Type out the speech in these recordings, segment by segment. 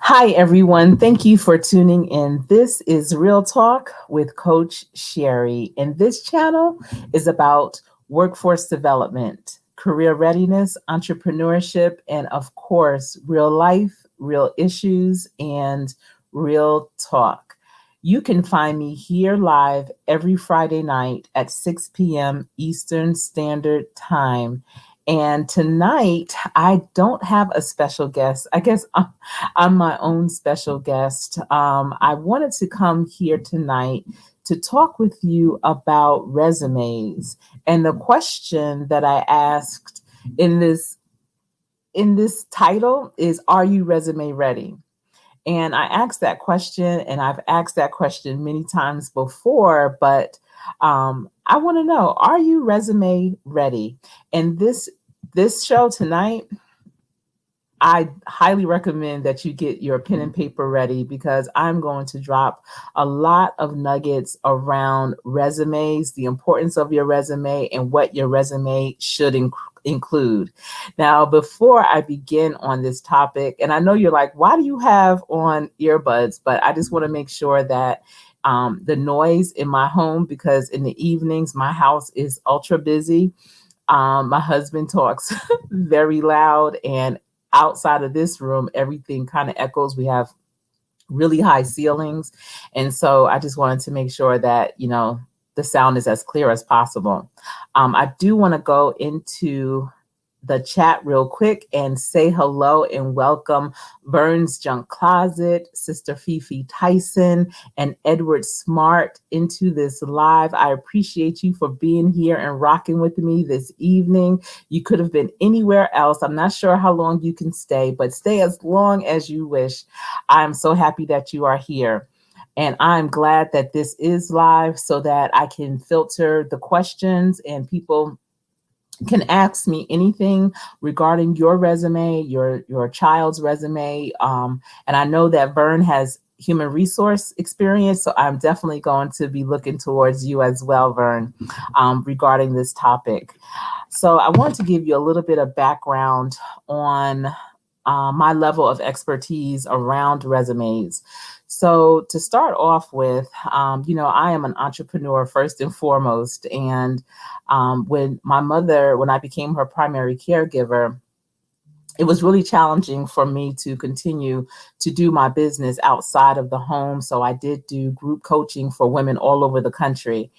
Hi, everyone. Thank you for tuning in. This is Real Talk with Coach Sherri, and this channel is about workforce development, career readiness, entrepreneurship, and of course, real life, real issues, and real talk. You can find me here live every Friday night at 6 p.m. Eastern Standard Time. And tonight, I don't have a special guest. I guess I'm my own special guest. I wanted to come here tonight to talk with you about resumes. And the question that I asked in this title is, are you resume ready? And I asked that question, and I've asked that question many times before, but I want to know, are you resume ready? And this show tonight, I highly recommend that you get your pen and paper ready because I'm going to drop a lot of nuggets around resumes, the importance of your resume, and what your resume should include. Now, before I begin on this topic, and I know you're like, why do you have on earbuds? But I just want to make sure that the noise in my home, because in the evenings, my house is ultra busy. My husband talks very loud, and outside of this room, everything kind of echoes. We have really high ceilings. And so I just wanted to make sure that, the sound is as clear as possible. I do want to go into the chat real quick and say hello and welcome Vern's Junk Closet, Sister Fifi Tyson, and Edward Smart into this live. I appreciate you for being here and rocking with me this evening. You could have been anywhere else. I'm not sure how long you can stay, but stay as long as you wish. I'm so happy that you are here. And I'm glad that this is live so that I can filter the questions and people can ask me anything regarding your resume, your child's resume. And I know that Vern has human resource experience, so I'm definitely going to be looking towards you as well, Vern, regarding this topic. So I want to give you a little bit of background on my level of expertise around resumes. So to start off with, I am an entrepreneur first and foremost. And when I became her primary caregiver, it was really challenging for me to continue to do my business outside of the home. So I did do group coaching for women all over the country.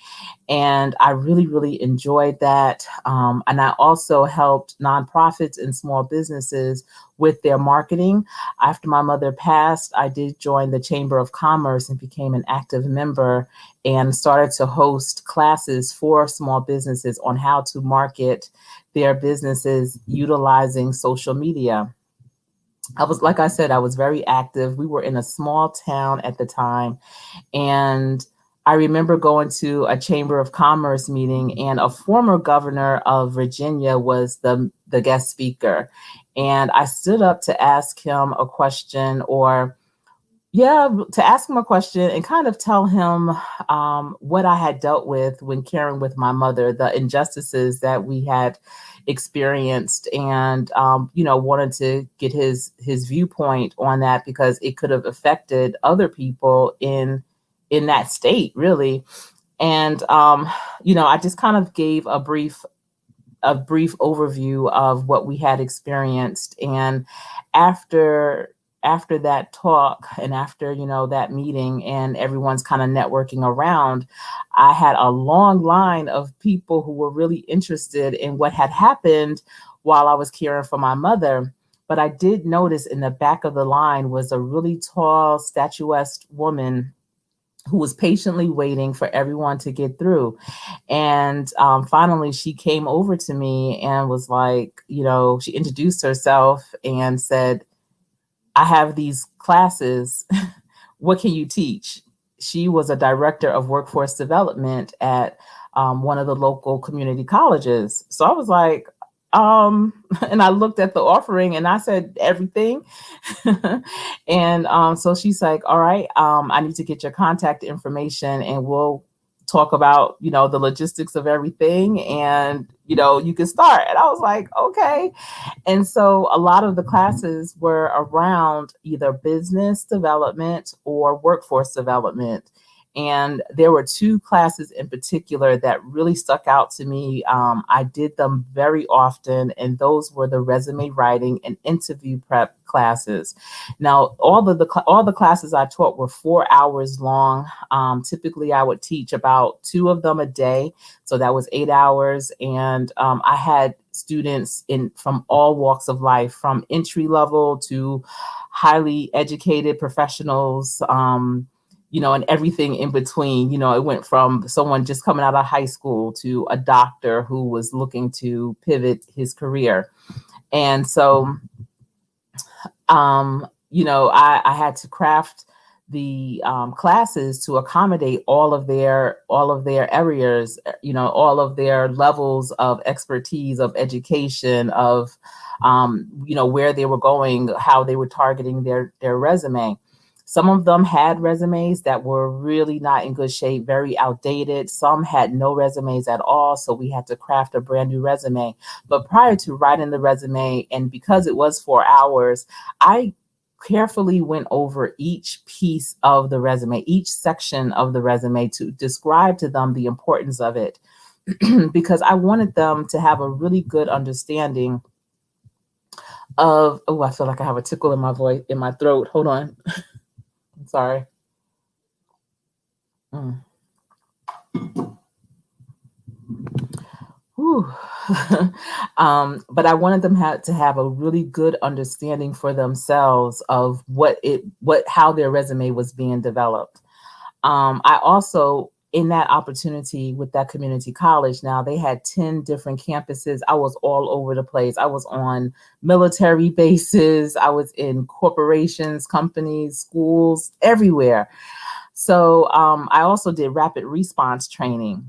And I really, really enjoyed that. And I also helped nonprofits and small businesses with their marketing. After my mother passed, I did join the Chamber of Commerce and became an active member and started to host classes for small businesses on how to market their businesses utilizing social media. Like I said, I was very active. We were in a small town at the time, and I remember going to a Chamber of Commerce meeting, and a former governor of Virginia was the guest speaker. And I stood up to ask him a question, to ask him a question and kind of tell him what I had dealt with when caring with my mother, the injustices that we had experienced, and wanted to get his viewpoint on that because it could have affected other people in that state, really. And I just kind of gave a brief overview of what we had experienced. And after that talk and after that meeting and everyone's kind of networking around, I had a long line of people who were really interested in what had happened while I was caring for my mother. But I did notice in the back of the line was a really tall, statuesque woman who was patiently waiting for everyone to get through. And finally, she came over to me and was like, she introduced herself and said, I have these classes. What can you teach? She was a director of workforce development at one of the local community colleges. So I was like, and I looked at the offering and I said, everything. And so she's like, all right, I need to get your contact information and we'll talk about, the logistics of everything, and, you can start. And I was like, okay. And so a lot of the classes were around either business development or workforce development. And there were two classes in particular that really stuck out to me. I did them very often, and those were the resume writing and interview prep classes. Now, all the classes I taught were 4 hours long. Typically, I would teach about two of them a day, so that was 8 hours. And I had students in from all walks of life, from entry level to highly educated professionals. And everything in between. It went from someone just coming out of high school to a doctor who was looking to pivot his career. And so, I had to craft the classes to accommodate all of their areas, all of their levels of expertise, of education, of where they were going, how they were targeting their resume. Some of them had resumes that were really not in good shape, very outdated. Some had no resumes at all, so we had to craft a brand new resume. But prior to writing the resume, and because it was 4 hours, I carefully went over each piece of the resume, each section of the resume, to describe to them the importance of it, because I wanted them to have a really good understanding of, oh, I feel like I have a tickle in my voice, in my throat. Hold on. I'm sorry. Mm. But I wanted them to have a really good understanding for themselves of how their resume was being developed. I also, in that opportunity with that community college, now they had 10 different campuses. I was all over the place. I was on military bases. I was in corporations, companies, schools, everywhere. So I also did rapid response training.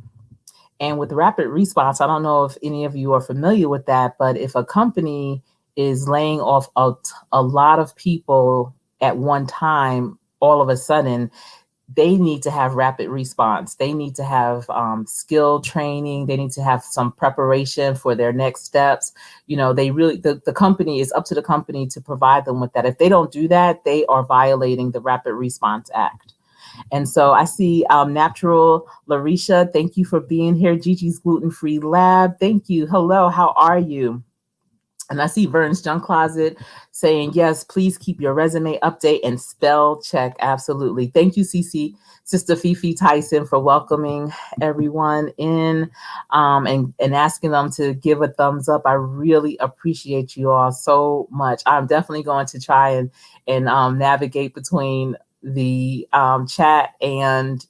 And with rapid response, I don't know if any of you are familiar with that, but if a company is laying off a lot of people at one time, all of a sudden, they need to have rapid response. They need to have skill training. They need to have some preparation for their next steps. The company, is up to the company to provide them with that. If they don't do that, they are violating the Rapid Response Act. And so I see Natural Larisha, thank you for being here. Gigi's Gluten Free Lab, thank you. Hello, how are you? And I see Vern's Junk Closet saying, yes, please keep your resume update and spell check. Absolutely. Thank you, CC, Sister Fifi Tyson, for welcoming everyone in and asking them to give a thumbs up. I really appreciate you all so much. I'm definitely going to try and navigate between the chat and,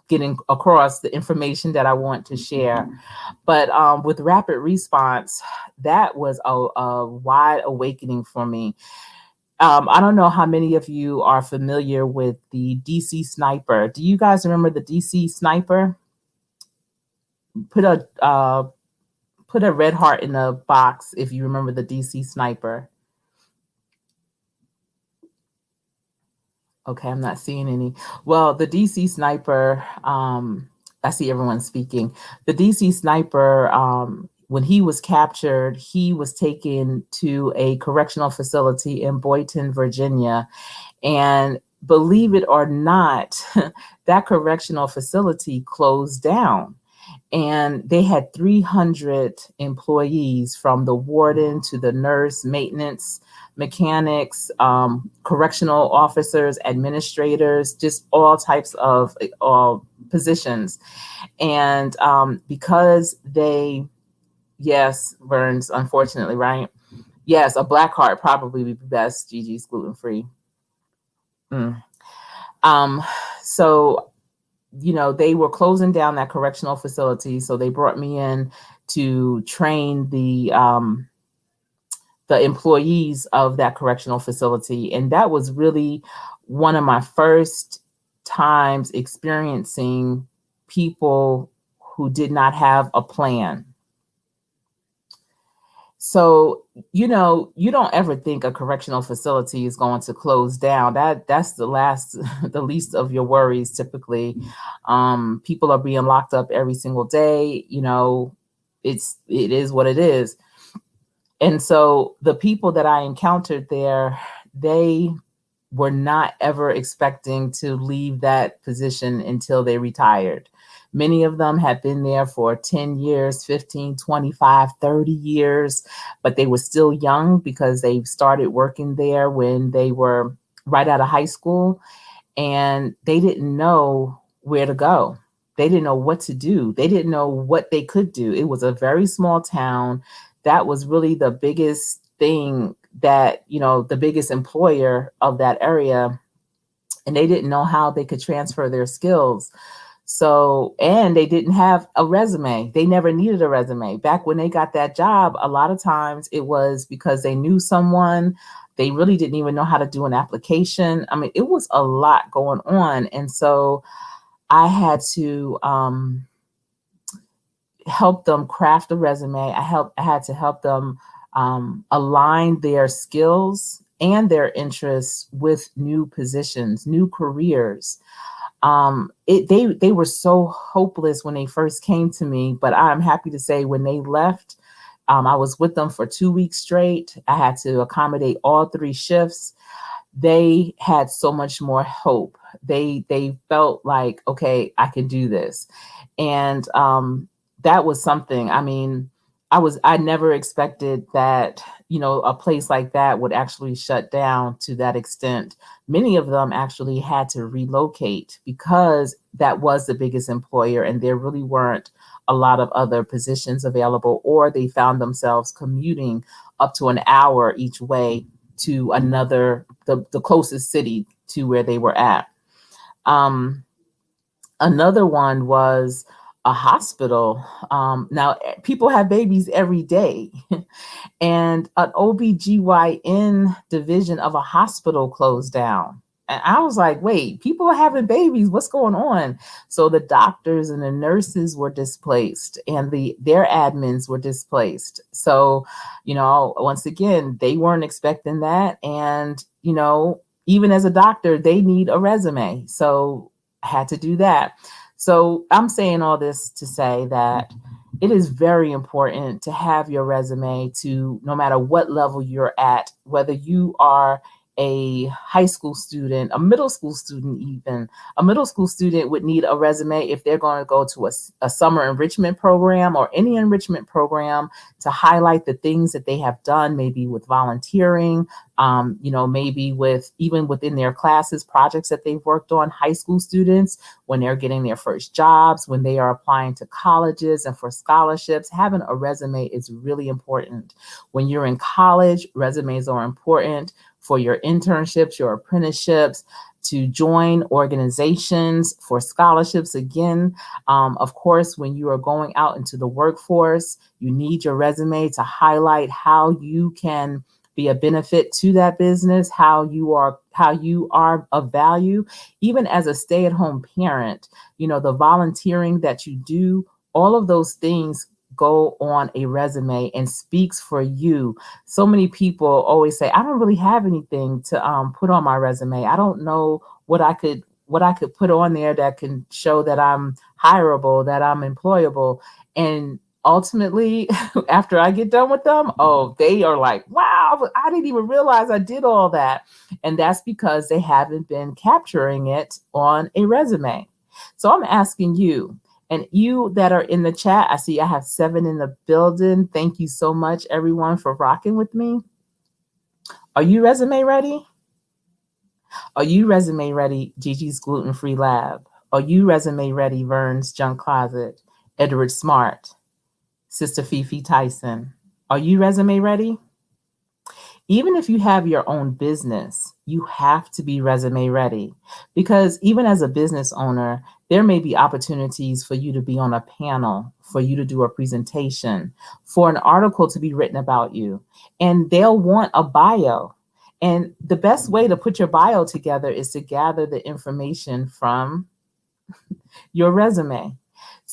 getting across the information that I want to share. But with rapid response, that was a wide awakening for me. I don't know how many of you are familiar with the DC Sniper. Do you guys remember the DC Sniper? Put a red heart in the box if you remember the DC Sniper. Okay, I'm not seeing any. Well, the DC Sniper, I see everyone speaking. The DC Sniper, when he was captured, he was taken to a correctional facility in Boynton, Virginia. And believe it or not, that correctional facility closed down. And they had 300 employees, from the warden to the nurse, maintenance, mechanics, correctional officers, administrators, just all types of positions. And because yes, Burns, unfortunately, right? Yes, a black heart probably would be best. Gigi's gluten free. So they were closing down that correctional facility. So they brought me in to train the employees of that correctional facility. And that was really one of my first times experiencing people who did not have a plan. So, you don't ever think a correctional facility is going to close down. That's the last, the least of your worries. Typically, people are being locked up every single day. It is what it is. And so the people that I encountered there, they were not ever expecting to leave that position until they retired. Many of them had been there for 10 years, 15, 25, 30 years, but they were still young because they started working there when they were right out of high school, and they didn't know where to go. They didn't know what to do. They didn't know what they could do. It was a very small town. That was really the biggest thing, that, the biggest employer of that area, and they didn't know how they could transfer their skills. So, and they didn't have a resume. They never needed a resume. Back when they got that job, a lot of times it was because they knew someone. They really didn't even know how to do an application. I mean, it was a lot going on. And so I had to help them craft a resume. I had to help them align their skills and their interests with new positions, new careers. They were so hopeless when they first came to me, but I'm happy to say when they left, I was with them for 2 weeks straight. I had to accommodate all three shifts. They had so much more hope. They felt like, okay, I can do this. And that was something. I mean, I never expected that, a place like that would actually shut down to that extent. Many of them actually had to relocate because that was the biggest employer and there really weren't a lot of other positions available, or they found themselves commuting up to an hour each way to the closest city to where they were at. Um, Another one was a hospital. Now, people have babies every day, and an OBGYN division of a hospital closed down. And I was like, wait, people are having babies. What's going on? So the doctors and the nurses were displaced, and their admins were displaced. So, once again, they weren't expecting that. And, even as a doctor, they need a resume. So I had to do that. So I'm saying all this to say that it is very important to have your resume, to no matter what level you're at, whether you are a high school student, a middle school student. Even a middle school student would need a resume if they're going to go to a summer enrichment program or any enrichment program, to highlight the things that they have done, maybe with volunteering, maybe with even within their classes, projects that they've worked on. High school students, when they're getting their first jobs, when they are applying to colleges and for scholarships, having a resume is really important. When you're in college, resumes are important for your internships, your apprenticeships, to join organizations for scholarships. Again, of course, when you are going out into the workforce, you need your resume to highlight how you can be a benefit to that business, how you are of value. Even as a stay-at-home parent, the volunteering that you do, all of those things go on a resume and speaks for you. So many people always say, I don't really have anything to put on my resume. I don't know what I could put on there that can show that I'm hireable, that I'm employable. And ultimately, after I get done with them, oh, they are like, wow, I didn't even realize I did all that. And that's because they haven't been capturing it on a resume. So I'm asking you, and you that are in the chat, I see I have 7 in the building. Thank you so much, everyone, for rocking with me. Are you resume ready? Are you resume ready, Gigi's Gluten Free Lab? Are you resume ready, Vern's Junk Closet, Edward Smart, Sister Fifi Tyson? Are you resume ready? Even if you have your own business, you have to be resume ready, because even as a business owner, there may be opportunities for you to be on a panel, for you to do a presentation, for an article to be written about you, and they'll want a bio. And the best way to put your bio together is to gather the information from your resume.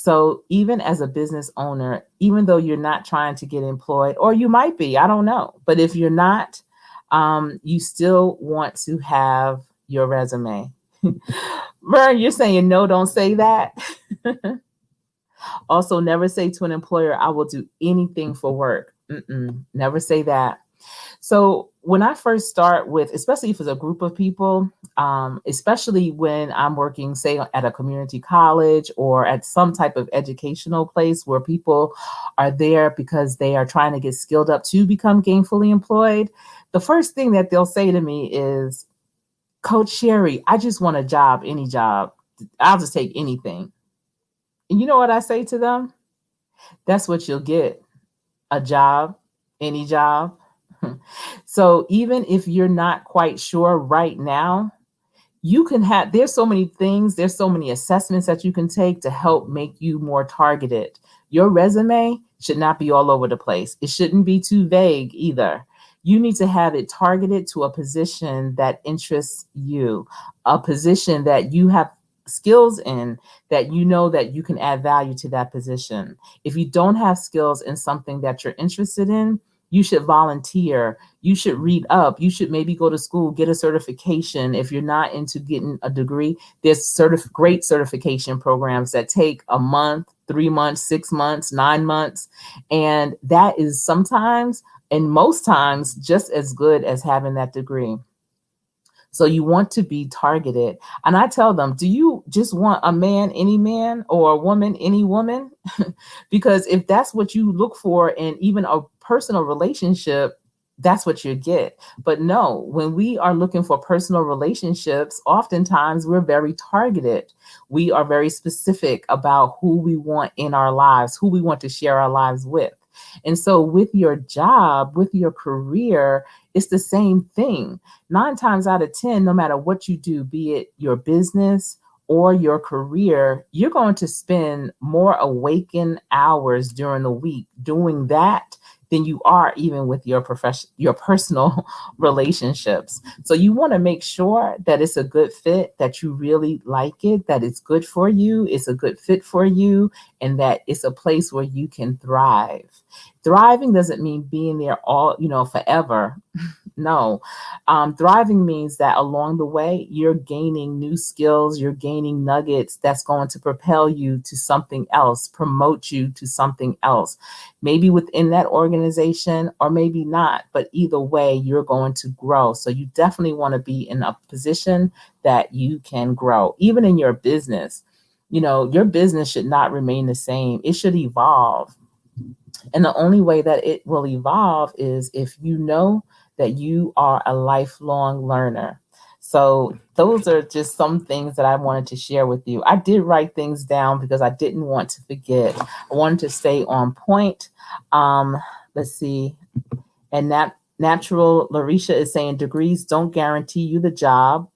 So even as a business owner, even though you're not trying to get employed, or you might be, I don't know, but if you're not, you still want to have your resume. Vern, you're saying no, don't say that. Also, never say to an employer, I will do anything for work. Never say that. So when I first start with, especially if it's a group of people, especially when I'm working, say, at a community college or at some type of educational place where people are there because they are trying to get skilled up to become gainfully employed, the first thing that they'll say to me is, Coach Sherri, I just want a job, any job. I'll just take anything. And you know what I say to them? That's what you'll get, a job, any job. So even if you're not quite sure right now, you can have, there's so many things, there's so many assessments that you can take to help make you more targeted. Your resume should not be all over the place. It shouldn't be too vague either. You need to have it targeted to a position that interests you, a position that you have skills in, that you know that you can add value to that position. If you don't have skills in something that you're interested in, you should volunteer. You should read up. You should maybe go to school, get a certification. If you're not into getting a degree, there's great certification programs that take a month, 3 months, 6 months, 9 months. And that is sometimes, and most times, just as good as having that degree. So you want to be targeted. And I tell them, do you just want a man, any man, or a woman, any woman? Because if that's what you look for in even a personal relationship, that's what you get. But no, when we are looking for personal relationships, oftentimes we're very targeted. We are very specific about who we want in our lives, who we want to share our lives with. And so with your job, with your career, it's the same thing. 9 times out of 10, no matter what you do, be it your business or your career, you're going to spend more awakened hours during the week doing that than you are even with your your personal relationships. So you want to make sure that it's a good fit, that you really like it, that it's good for you, it's a good fit for you, and that it's a place where you can thrive. Thriving doesn't mean being there all, forever. No. Thriving means that along the way, you're gaining new skills, you're gaining nuggets that's going to propel you to something else, promote you to something else, maybe within that organization or maybe not. But either way, you're going to grow. So you definitely want to be in a position that you can grow, even in your business. Your business should not remain the same, it should evolve. And the only way that it will evolve is if you know that you are a lifelong learner. So those are just some things that I wanted to share with you. I did write things down because I didn't want to forget. I wanted to stay on point. Let's see. And that Natural Larisha is saying degrees don't guarantee you the job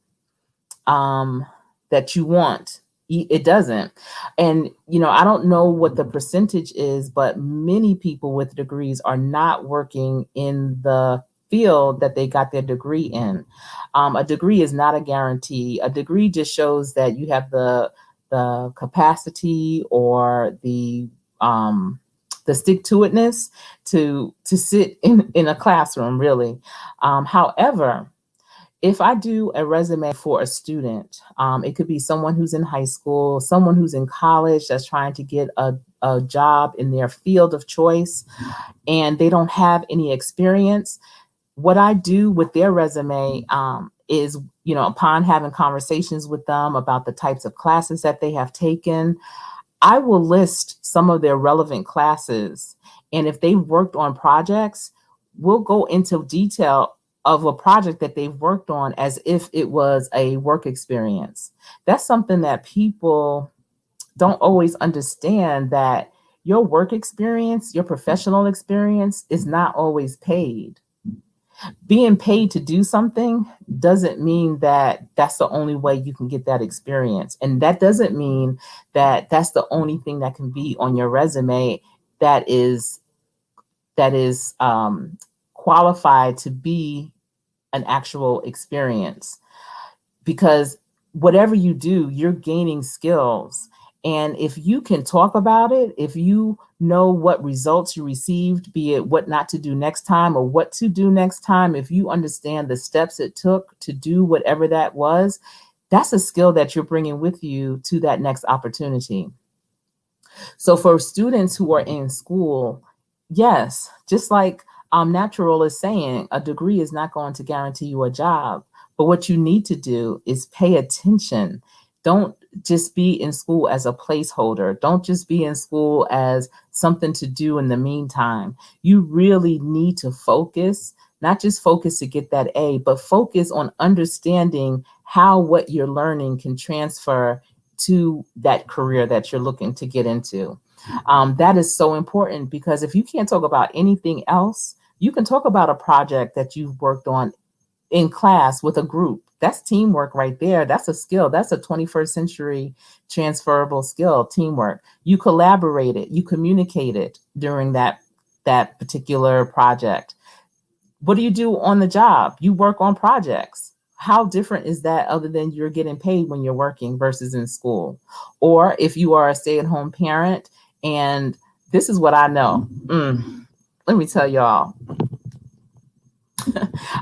that you want. It doesn't. And, I don't know what the percentage is, but many people with degrees are not working in the field that they got their degree in. A degree is not a guarantee. A degree just shows that you have the capacity or the stick to itness to sit in a classroom, really. However, if I do a resume for a student, it could be someone who's in high school, someone who's in college that's trying to get a job in their field of choice, and they don't have any experience. What I do with their resume is, upon having conversations with them about the types of classes that they have taken, I will list some of their relevant classes. And if they've worked on projects, we'll go into detail of a project that they've worked on as if it was a work experience. That's something that people don't always understand, that your work experience, your professional experience is not always paid. Being paid to do something doesn't mean that that's the only way you can get that experience. And that doesn't mean that that's the only thing that can be on your resume that is qualified to be an actual experience. Because whatever you do, you're gaining skills. And if you can talk about it, if you know what results you received, be it what not to do next time or what to do next time, if you understand the steps it took to do whatever that was, that's a skill that you're bringing with you to that next opportunity. So for students who are in school, yes, just like Natural is saying, a degree is not going to guarantee you a job. But what you need to do is pay attention. Don't just be in school as a placeholder. Don't just be in school as something to do in the meantime. You really need to focus, not just focus to get that A, but focus on understanding how what you're learning can transfer to that career that you're looking to get into. That is so important because if you can't talk about anything else, you can talk about a project that you've worked on in class with a group. That's teamwork right there. That's a skill. That's a 21st century transferable skill, teamwork. You collaborated, you communicated during that particular project. What do you do on the job? You work on projects. How different is that other than you're getting paid when you're working versus in school? Or if you are a stay-at-home parent, and this is what I know. Let me tell y'all.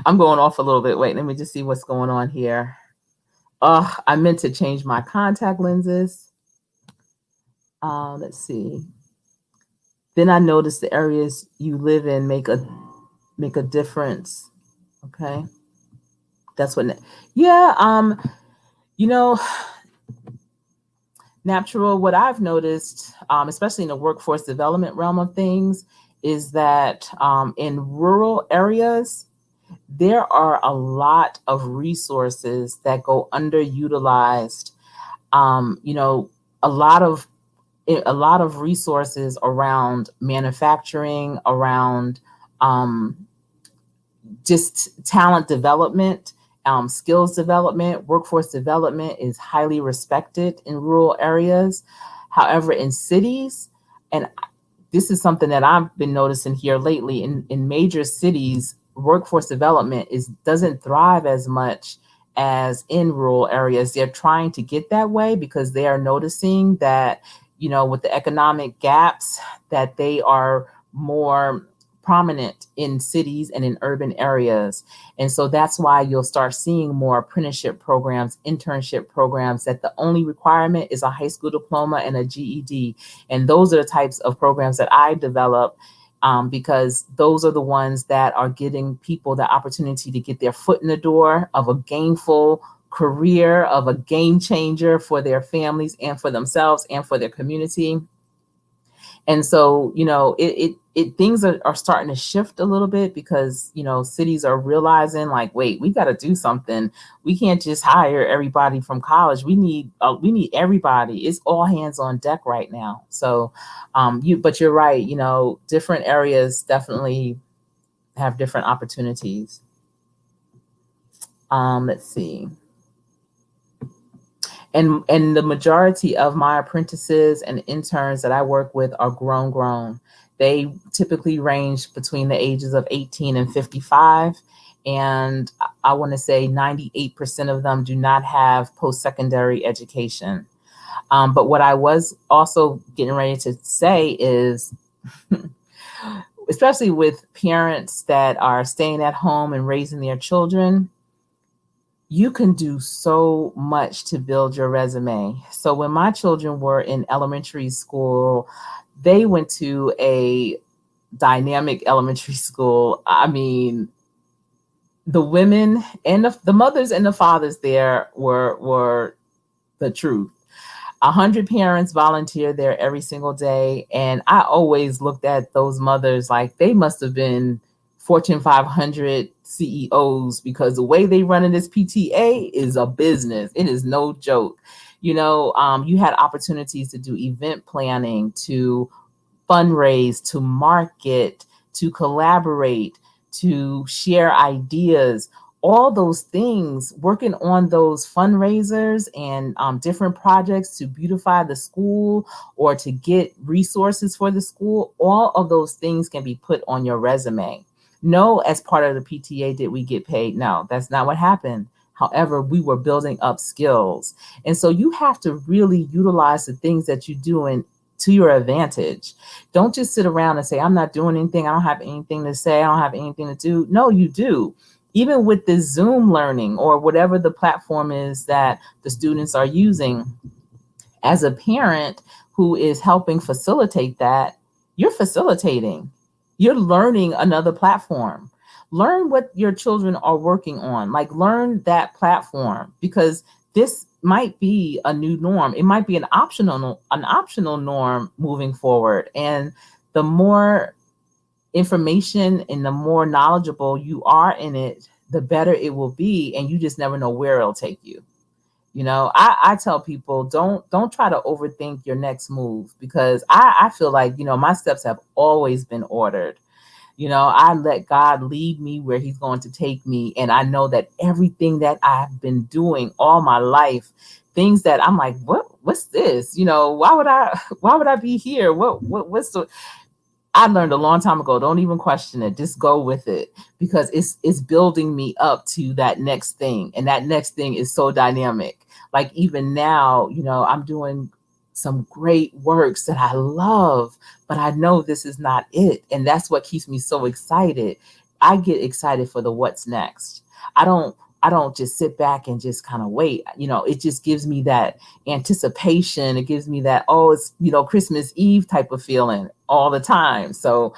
I'm going off a little bit. Wait, let me just see what's going on here. I meant to change my contact lenses. Let's see. Then I noticed the areas you live in make a difference. Okay. That's what, yeah. You know, Natural, what I've noticed, especially in the workforce development realm of things, is that in rural areas, there are a lot of resources that go underutilized. You know, a lot of a lot of resources around manufacturing, around just talent development, skills development, workforce development is highly respected in rural areas. However, in cities, and this is something that I've been noticing here lately in major cities, workforce development doesn't thrive as much as in rural areas. They're trying to get that way because they are noticing that, you know, with the economic gaps, that they are more prominent in cities and in urban areas. And so that's why you'll start seeing more apprenticeship programs, internship programs, that the only requirement is a high school diploma and a GED. And those are the types of programs that I develop, because those are the ones that are getting people the opportunity to get their foot in the door of a gainful career, of a game changer for their families and for themselves and for their community. And so, you know, things are starting to shift a little bit because, you know, cities are realizing like, wait, we got to do something. We can't just hire everybody from college. We need everybody. It's all hands on deck right now. So, but you're right. You know, different areas definitely have different opportunities. Let's see. And the majority of my apprentices and interns that I work with are grown. They typically range between the ages of 18 and 55. And I want to say 98% of them do not have post-secondary education. But what I was also getting ready to say is, especially with parents that are staying at home and raising their children, you can do so much to build your resume. So when my children were in elementary school, they went to a dynamic elementary school. I mean, the women and the mothers and the fathers there were the truth. 100 parents volunteer there every single day. And I always looked at those mothers like they must have been Fortune 500 CEOs, because the way they run in this PTA is a business. It is no joke. You know, you had opportunities to do event planning, to fundraise, to market, to collaborate, to share ideas, all those things, working on those fundraisers and different projects to beautify the school or to get resources for the school. All of those things can be put on your resume. No, as part of the PTA did we get paid? No, that's not what happened. However, we were building up skills. And so you have to really utilize the things that you do to your advantage. Don't just sit around and say, I'm not doing anything. I don't have anything to say. I don't have anything to do. No, you do. Even with this Zoom learning or whatever the platform is that the students are using, as a parent who is helping facilitate that, you're facilitating. You're learning another platform. Learn what your children are working on. Like learn that platform because this might be a new norm. It might be an optional norm moving forward. And the more information and the more knowledgeable you are in it, the better it will be. And you just never know where it'll take you. I tell people don't try to overthink your next move because I feel like, my steps have always been ordered. I let God lead me where he's going to take me. And I know that everything that I've been doing all my life, things that I'm like, what's this? Why would I be here? What's the I learned a long time ago, don't even question it. Just go with it because it's building me up to that next thing. And that next thing is so dynamic. Like even now, I'm doing some great works that I love, but I know this is not it. And that's what keeps me so excited. I get excited for the what's next. I don't I don't just sit back and just kind of wait. It just gives me that anticipation. It gives me that, oh, it's, Christmas Eve type of feeling all the time. So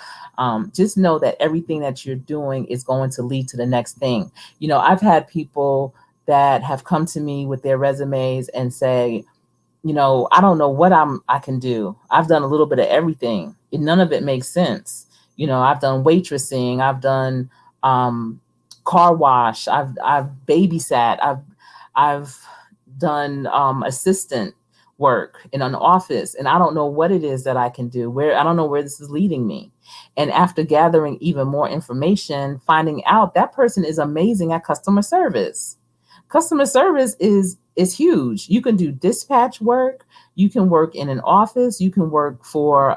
just know that everything that you're doing is going to lead to the next thing. I've had people that have come to me with their resumes and say, I don't know what I can do. I've done a little bit of everything. And none of it makes sense. I've done waitressing. I've done car wash. I've babysat. I've done assistant work in an office, and I don't know what it is that I can do. I don't know where this is leading me. And after gathering even more information, finding out that person is amazing at customer service. Customer service is huge. You can do dispatch work. You can work in an office. You can work for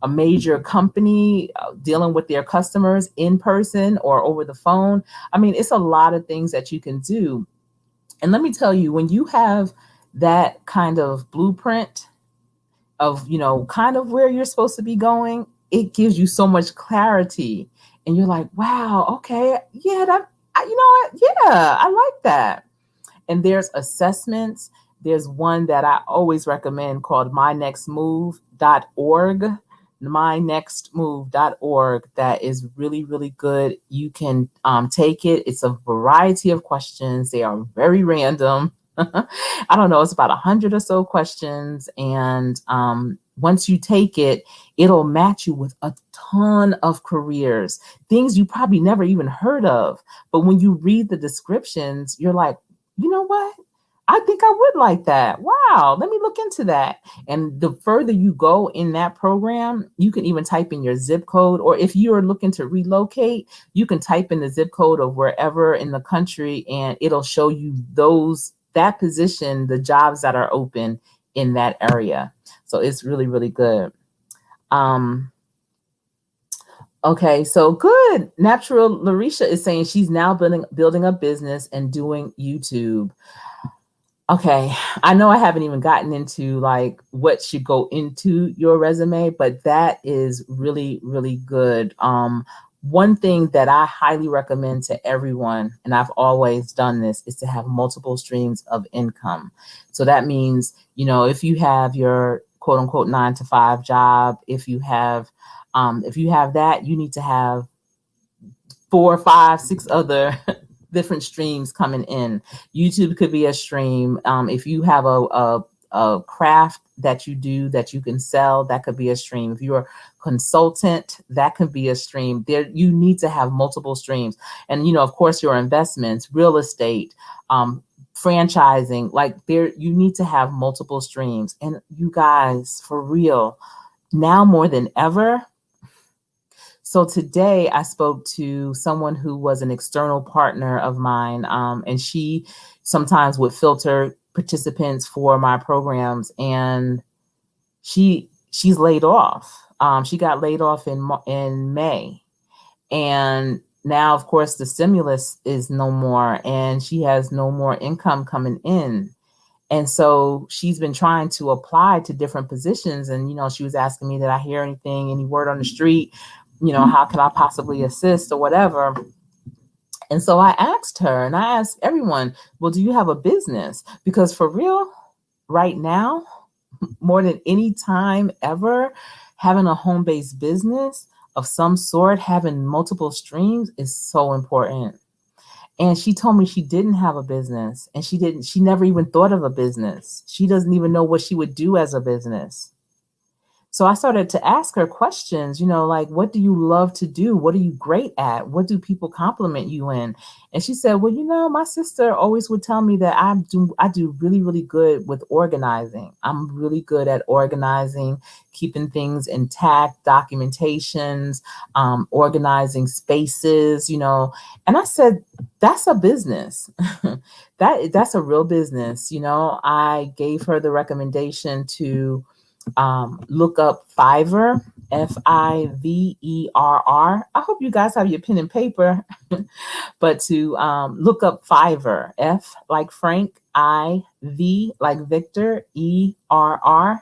a major company dealing with their customers in person or over the phone. I mean, it's a lot of things that you can do. And let me tell you, when you have that kind of blueprint of, kind of where you're supposed to be going, it gives you so much clarity. And you're like, wow, okay, yeah, you know what? Yeah, I like that. And there's assessments. There's one that I always recommend called mynextmove.org. Mynextmove.org. That is really, really good. You can take it. It's a variety of questions. They are very random. I don't know. It's about 100 or so questions. And once you take it, it'll match you with a ton of careers, things you probably never even heard of. But when you read the descriptions, you're like, you know what? I think I would like that. Wow, let me look into that. And the further you go in that program, you can even type in your zip code, or if you're looking to relocate, you can type in the zip code of wherever in the country, and it'll show you that position, the jobs that are open in that area. So it's really, really good. Okay, so good. Natural Larisha is saying she's now building a business and doing YouTube. Okay, I know I haven't even gotten into like what should go into your resume, but that is really, really good. One thing that I highly recommend to everyone, and I've always done this, is to have multiple streams of income. So that means, if you have your quote unquote 9-to-5 job, if you have that, you need to have 4, 5, 6 other different streams coming in. YouTube could be a stream. If you have a craft that you do that you can sell, that could be a stream. If you're a consultant, that could be a stream. There, you need to have multiple streams. And, of course, your investments, real estate, franchising, you need to have multiple streams. And you guys, for real, now more than ever. So today I spoke to someone who was an external partner of mine, and she sometimes would filter participants for my programs, and she's laid off. She got laid off in May, and now, of course, the stimulus is no more and she has no more income coming in. And so she's been trying to apply to different positions. And, she was asking me, did I hear anything, any word on the street? How can I possibly assist or whatever? And so I asked her, and I asked everyone, well, do you have a business? Because for real, right now, more than any time ever, having a home based business of some sort, having multiple streams is so important. And she told me she didn't have a business, and she never even thought of a business. She doesn't even know what she would do as a business. So I started to ask her questions, like, what do you love to do? What are you great at? What do people compliment you in? And she said, well, my sister always would tell me that I do really, really good with organizing. I'm really good at organizing, keeping things intact, documentations, organizing spaces, And I said, that's a business. That's a real business. I gave her the recommendation to look up Fiverr, Fiverr. I hope you guys have your pen and paper, but to look up Fiverr, F like Frank, I, V like Victor, ERR.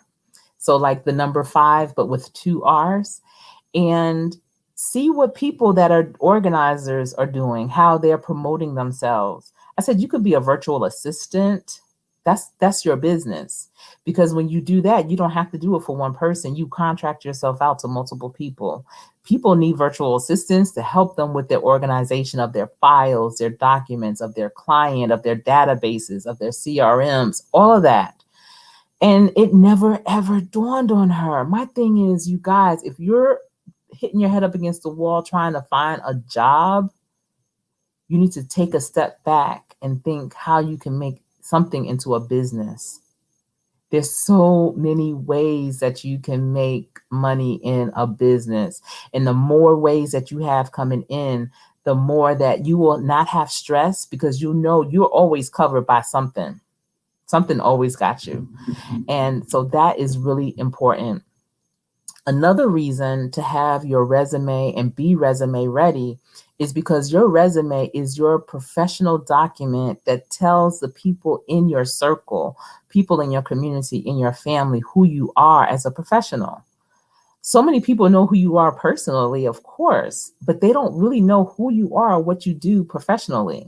So like the number 5, but with 2 R's. And see what people that are organizers are doing, how they're promoting themselves. I said, you could be a virtual assistant. That's your business. Because when you do that, you don't have to do it for one person. You contract yourself out to multiple people. People need virtual assistants to help them with their organization of their files, their documents, of their client, of their databases, of their CRMs, all of that. And it never, ever dawned on her. My thing is, you guys, if you're hitting your head up against the wall trying to find a job, you need to take a step back and think how you can make something into a business. There's so many ways that you can make money in a business. And the more ways that you have coming in, the more that you will not have stress, because you're always covered by something. Something always got you. And so that is really important. Another reason to have your resume and be resume ready is because your resume is your professional document that tells the people in your circle, people in your community, in your family, who you are as a professional. So many people know who you are personally, of course, but they don't really know who you are or what you do professionally.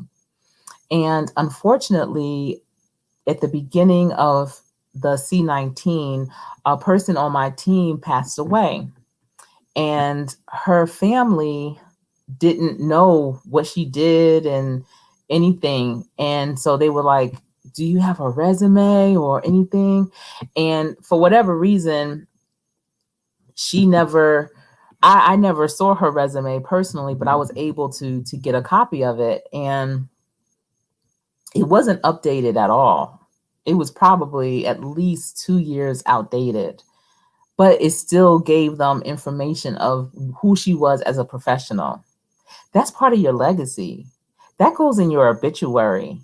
And unfortunately, at the beginning of the C19, a person on my team passed away, and her family didn't know what she did and anything. And so they were like, do you have a resume or anything? And for whatever reason, she never, I never saw her resume personally, but I was able to get a copy of it. And it wasn't updated at all. It was probably at least 2 years outdated, but it still gave them information of who she was as a professional. That's part of your legacy. That goes in your obituary.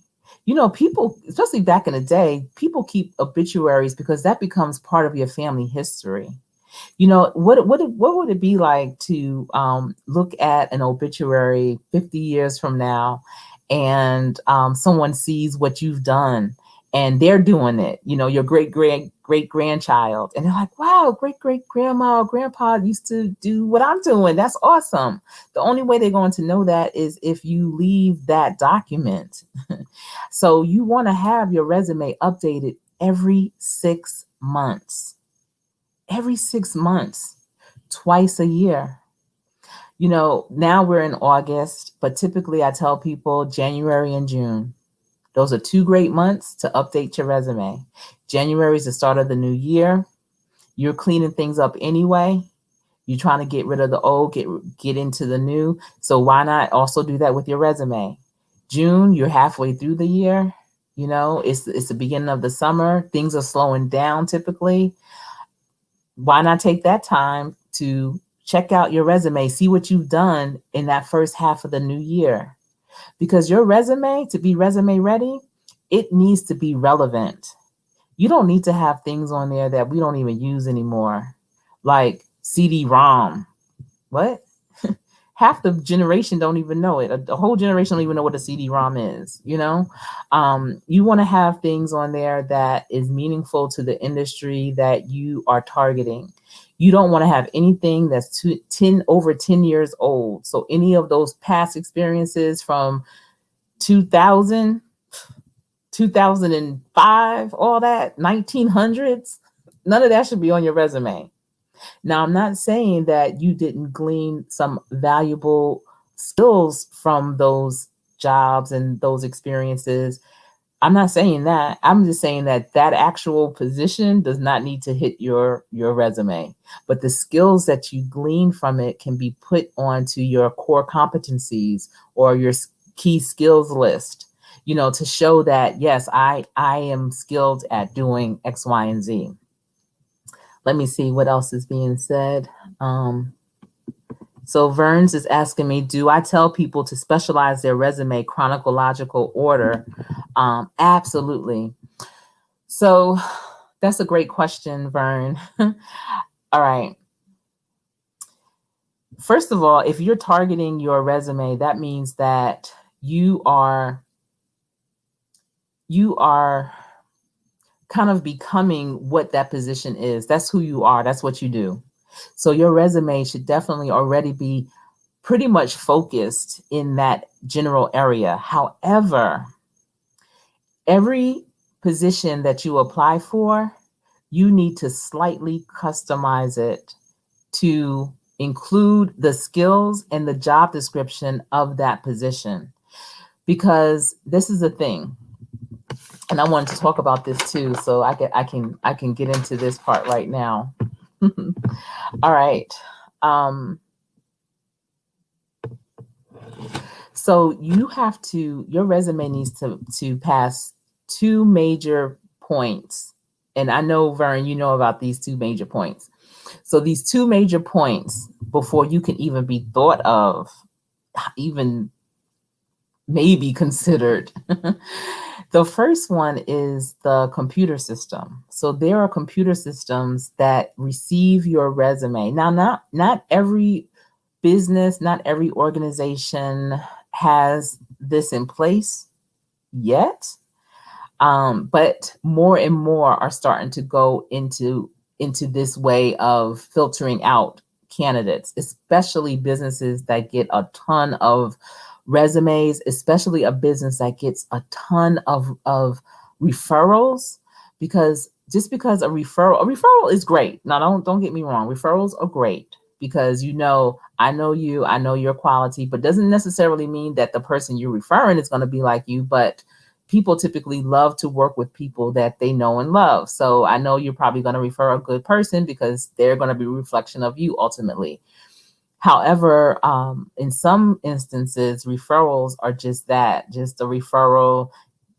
People, especially back in the day, people keep obituaries because that becomes part of your family history. What would it be like to look at an obituary 50 years from now, and someone sees what you've done and they're doing it, your great grandchild, and they're like, wow, great grandma or grandpa used to do what I'm doing. That's awesome. The only way they're going to know that is if you leave that document. So you want to have your resume updated every 6 months. Every 6 months, twice a year. Now we're in August, but typically I tell people January and June. Those are 2 great months to update your resume. January is the start of the new year. You're cleaning things up anyway. You're trying to get rid of the old, get into the new. So why not also do that with your resume? June, you're halfway through the year. It's the beginning of the summer. Things are slowing down typically. Why not take that time to check out your resume, see what you've done in that first half of the new year? Because your resume, to be resume ready, it needs to be relevant. You don't need to have things on there that we don't even use anymore, like CD-ROM. What? half the generation don't even know it. A whole generation don't even know what a CD-ROM is, you know? You want to have things on there that is meaningful to the industry that you are targeting. You don't want to have anything that's over 10 years old. So any of those past experiences from 2000, 2005, all that, 1900s, none of that should be on your resume. Now, I'm not saying that you didn't glean some valuable skills from those jobs and those experiences. I'm not saying that. I'm just saying that that actual position does not need to hit your resume. But the skills that you glean from it can be put onto your core competencies or your key skills list, you know, to show that, yes, I am skilled at doing X, Y, and Z. Let me see what else is being said. So Verns is asking me, do I tell people to specialize their resume chronological order? Absolutely. So that's a great question, Vern. All right. First of all, if you're targeting your resume, that means that you are kind of becoming what that position is. That's who you are. That's what you do. So your resume should definitely already be pretty much focused in that general area. However, every position that you apply for, you need to slightly customize it to include the skills and the job description of that position. Because this is the thing, and I wanted to talk about this too, so I can get into this part right now. All right. So your resume needs to pass two major points. And I know, Vern, you know about these two major points. So these two major points, before you can even be thought of, even maybe considered. The first one is the computer system. So there are computer systems that receive your resume. Now, not every business, not every organization has this in place yet. But more and more are starting to go into this way of filtering out candidates, especially businesses that get a ton of resumes, especially a business that gets a ton of referrals. Because just because a referral is great. Now, don't get me wrong, referrals are great because, you know, I know you, I know your quality, but doesn't necessarily mean that the person you're referring is going to be like you. But people typically love to work with people that they know and love. So I know you're probably going to refer a good person because they're going to be a reflection of you ultimately. However, in some instances, referrals are just that, just a referral,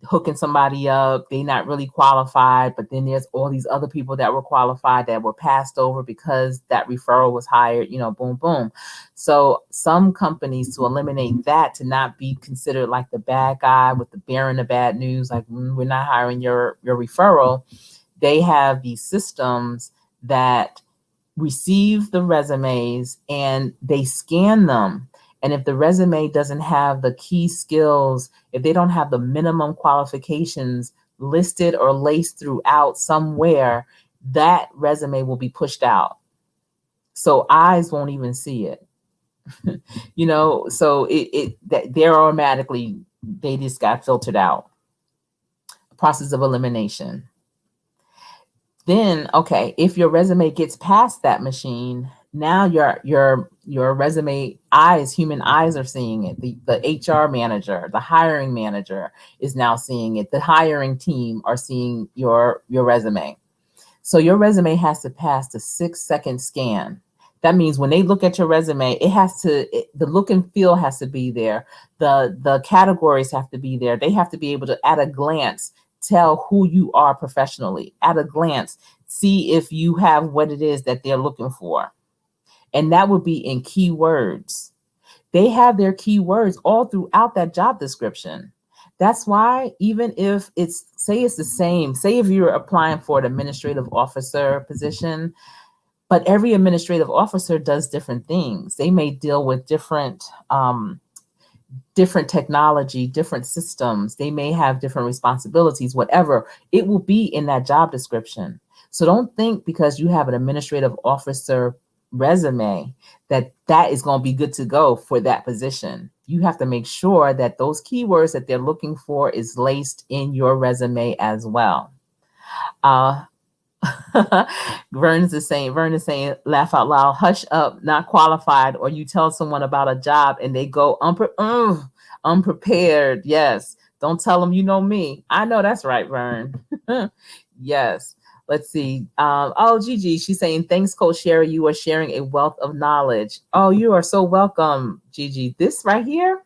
hooking somebody up. They're not really qualified, but then there's all these other people that were qualified that were passed over because that referral was hired, you know, boom, boom. So some companies, to eliminate that, to not be considered like the bad guy with the bearing the bad news, like we're not hiring your referral, they have these systems that receive the resumes and they scan them. And if the resume doesn't have the key skills, if they don't have the minimum qualifications listed or laced throughout somewhere, that resume will be pushed out. So eyes won't even see it. You know, so they're automatically, they just got filtered out. Process of elimination. Then, okay, if your resume gets past that machine, now your resume eyes, human eyes are seeing it. The HR manager, the hiring manager is now seeing it. The hiring team are seeing your resume. So your resume has to pass the 6-second scan. That means when they look at your resume, the look and feel has to be there. The categories have to be there. They have to be able to, at a glance, tell who you are professionally. At a glance, see if you have what it is that they're looking for. And that would be in keywords. They have their keywords all throughout that job description. That's why even if it's the same, say if you're applying for an administrative officer position, But every administrative officer does different things. They may deal with different technology, different systems. They may have different responsibilities, whatever. It will be in that job description. So don't think because you have an administrative officer resume that that is going to be good to go for that position. You have to make sure that those keywords that they're looking for is laced in your resume as well. Uh, Vern is saying, laugh out loud, hush up, not qualified, or you tell someone about a job and they go unprepared. Yes. Don't tell them you know me. I know that's right, Vern. Yes. Let's see. Oh, Gigi, she's saying, thanks, Coach Sherri. You are sharing a wealth of knowledge. Oh, you are so welcome, Gigi. This right here,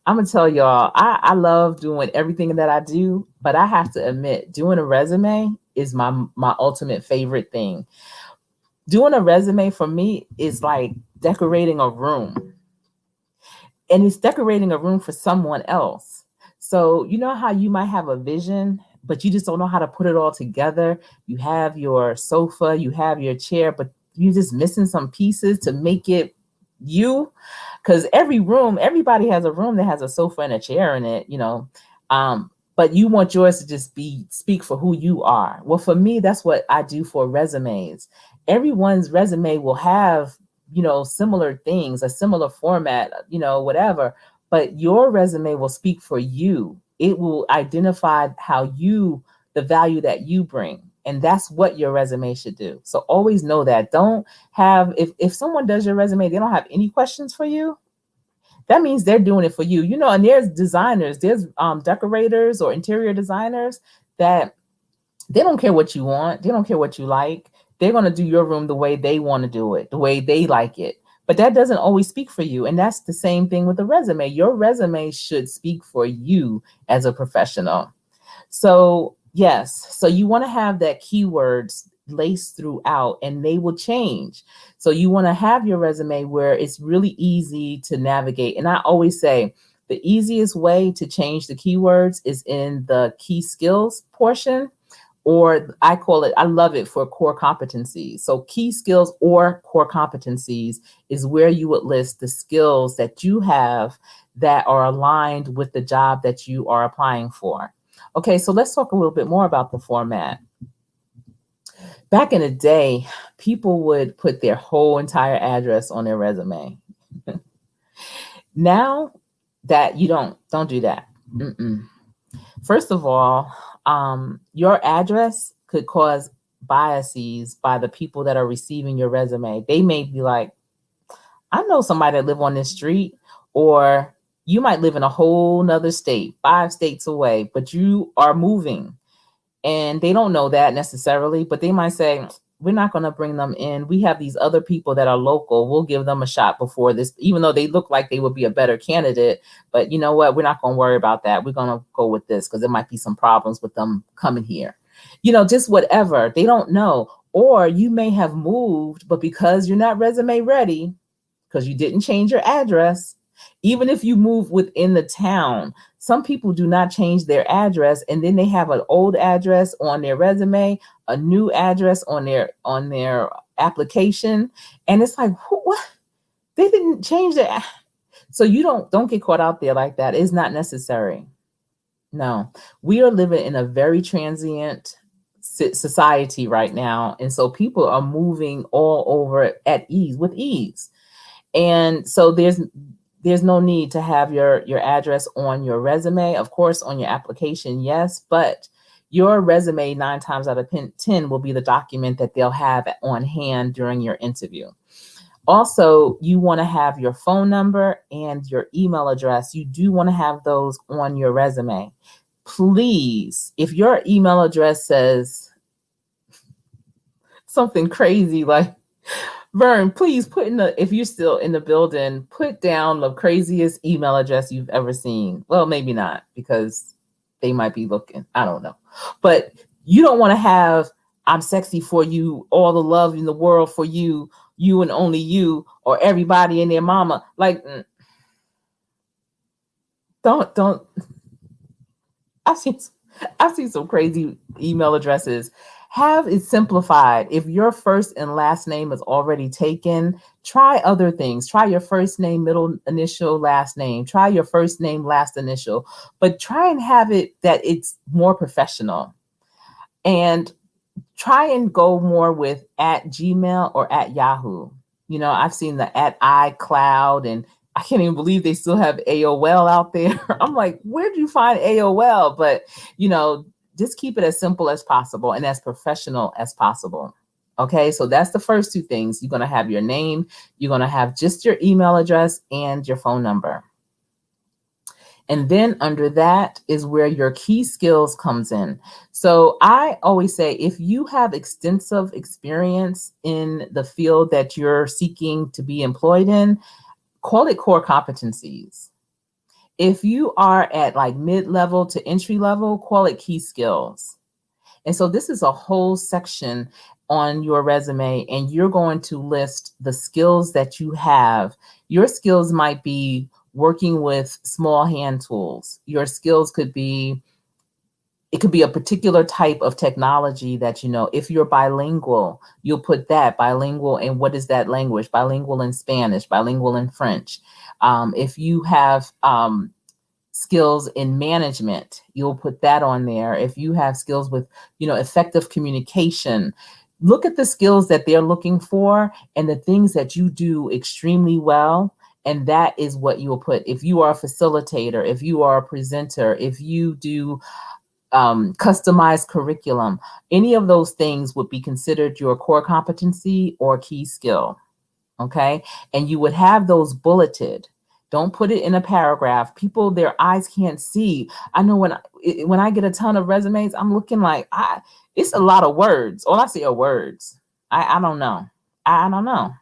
I'm gonna tell y'all, I love doing everything that I do, but I have to admit, doing a resume is my ultimate favorite thing. Doing a resume for me is like decorating a room, and it's decorating a room for someone else. So you know how you might have a vision, but you just don't know how to put it all together. You have your sofa, you have your chair, but you're just missing some pieces to make it you. Because everybody has a room that has a sofa and a chair in it, but you want yours to just be speak for who you are. Well, for me, that's what I do for resumes. Everyone's resume will have, similar things, a similar format, whatever, but your resume will speak for you. It will identify the value that you bring. And that's what your resume should do. So always know that. Don't have, if someone does your resume, they don't have any questions for you, that means they're doing it for you. And there's designers, there's decorators or interior designers that they don't care what you want. They don't care what you like. They're going to do your room the way they want to do it, the way they like it. But that doesn't always speak for you. And that's the same thing with the resume. Your resume should speak for you as a professional. So, yes. So you want to have that keywords laced throughout, and they will change. So you want to have your resume where it's really easy to navigate. And I always say the easiest way to change the keywords is in the key skills portion, or I love it for core competencies. So key skills or core competencies is where you would list the skills that you have that are aligned with the job that you are applying for. Okay, so let's talk a little bit more about the format. Back in the day, people would put their whole entire address on their resume. Now that you don't do that. Mm-mm. First of all, your address could cause biases by the people that are receiving your resume. They may be like, I know somebody that live on this street, or you might live in a whole nother state, 5 states away, but you are moving. And they don't know that necessarily, but they might say, we're not going to bring them in. We have these other people that are local. We'll give them a shot before this, even though they look like they would be a better candidate. But you know what? We're not going to worry about that. We're going to go with this because there might be some problems with them coming here. Just whatever. They don't know. Or you may have moved, but because you're not resume ready, because you didn't change your address, even if you move within the town, some people do not change their address, and then they have an old address on their resume, a new address on their application, and it's like, what? They didn't change their. So you don't get caught out there like that. It's not necessary. No, we are living in a very transient society right now, and so people are moving all over with ease, and so there's no need to have your address on your resume. Of course, on your application, yes, but your resume 9 times out of 10 will be the document that they'll have on hand during your interview. Also, you want to have your phone number and your email address. You do want to have those on your resume. Please, if your email address says something crazy like, Vern, please if you're still in the building, put down the craziest email address you've ever seen. Well, maybe not, because they might be looking. I don't know. But you don't want to have, I'm sexy for you, all the love in the world for you, you and only you, or everybody and their mama. Like, don't. I've seen some crazy email addresses Have it simplified. If your first and last name is already taken, try other things. Try your first name, middle initial, last name. Try your first name, last initial, but try and have it that it's more professional. And try and go more with at Gmail or at Yahoo. You know, I've seen the at iCloud, and I can't even believe they still have AOL out there. I'm like, where do you find AOL? But, you know, just keep it as simple as possible and as professional as possible. Okay, so that's the first two things. You're going to have your name, you're going to have just your email address and your phone number. And then under that is where your key skills comes in. So I always say, if you have extensive experience in the field that you're seeking to be employed in, call it core competencies. If you are at like mid-level to entry level, call it key skills. And so this is a whole section on your resume, and you're going to list the skills that you have. Your skills might be working with small hand tools. Your skills could be, it could be a particular type of technology that you know. If you're bilingual, you'll put that bilingual. And what is that language? Bilingual in Spanish, bilingual in French. If you have skills in management, you'll put that on there. If you have skills with, you know, effective communication, look at the skills that they're looking for and the things that you do extremely well. And that is what you will put. If you are a facilitator, if you are a presenter, if you do customized curriculum, any of those things would be considered your core competency or key skill. Okay. And you would have those bulleted. Don't put it in a paragraph. People, their eyes can't see. I know when I get a ton of resumes, I'm looking like, it's a lot of words. All I see are words. I don't know. I don't know.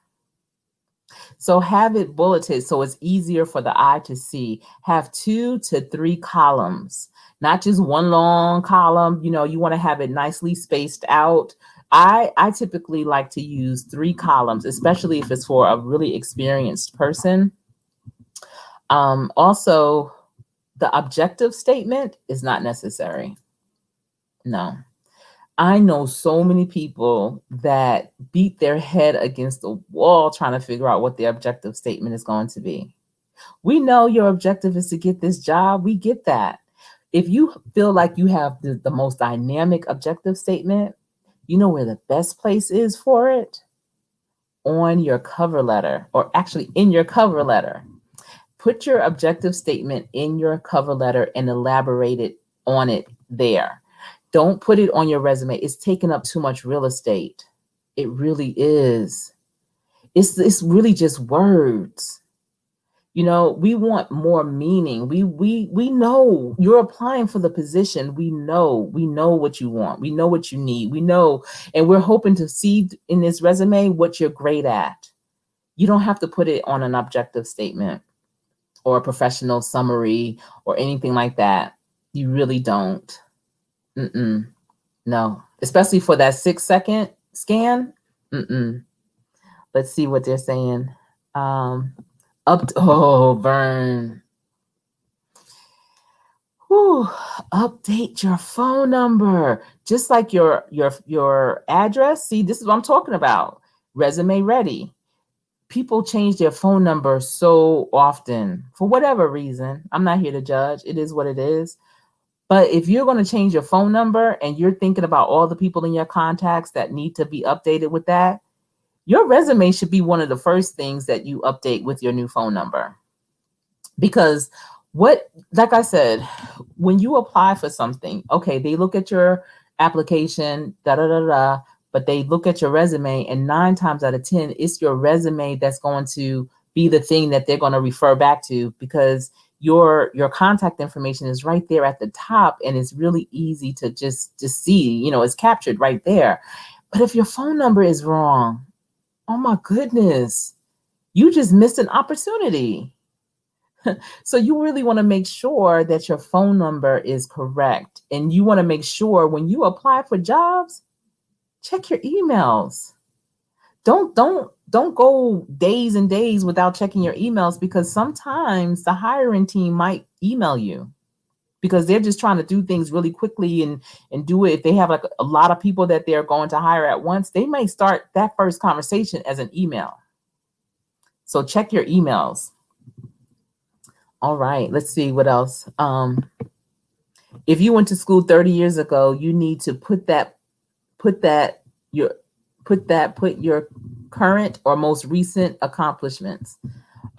So have it bulleted so it's easier for the eye to see. Have 2 to 3 columns, not just one long column. You know, you want to have it nicely spaced out. I typically like to use 3 columns, especially if it's for a really experienced person. Also, the objective statement is not necessary. No. I know so many people that beat their head against the wall trying to figure out what their objective statement is going to be. We know your objective is to get this job. We get that. If you feel like you have the most dynamic objective statement, you know where the best place is for it? On your cover letter, or actually in your cover letter. Put your objective statement in your cover letter and elaborate it on it there. Don't put it on your resume. It's taking up too much real estate. It really is. It's really just words. You know, we want more meaning. We know you're applying for the position. We know what you want. We know what you need. We know, and we're hoping to see in this resume what you're great at. You don't have to put it on an objective statement or a professional summary or anything like that. You really don't. No, especially for that 6-second scan. Let's see what they're saying. Vern. Whew. Update your phone number, just like your address. See, this is what I'm talking about. Resume ready. People change their phone number so often for whatever reason. I'm not here to judge. It is what it is. But if you're going to change your phone number and you're thinking about all the people in your contacts that need to be updated with that, your resume should be one of the first things that you update with your new phone number. Because like I said, when you apply for something, okay, they look at your application, but they look at your resume, and 9 times out of 10, it's your resume that's going to be the thing that they're going to refer back to, because your contact information is right there at the top, and it's really easy to just see, you know, it's captured right there. But if your phone number is wrong, oh my goodness, you just missed an opportunity. So you really want to make sure that your phone number is correct. And you want to make sure when you apply for jobs, check your emails. Don't go days and days without checking your emails, because sometimes the hiring team might email you. because they're just trying to do things really quickly and do it. If they have like a lot of people that they're going to hire at once, they may start that first conversation as an email. So check your emails. All right, let's see what else. If you went to school 30 years ago, you need to put your current or most recent accomplishments.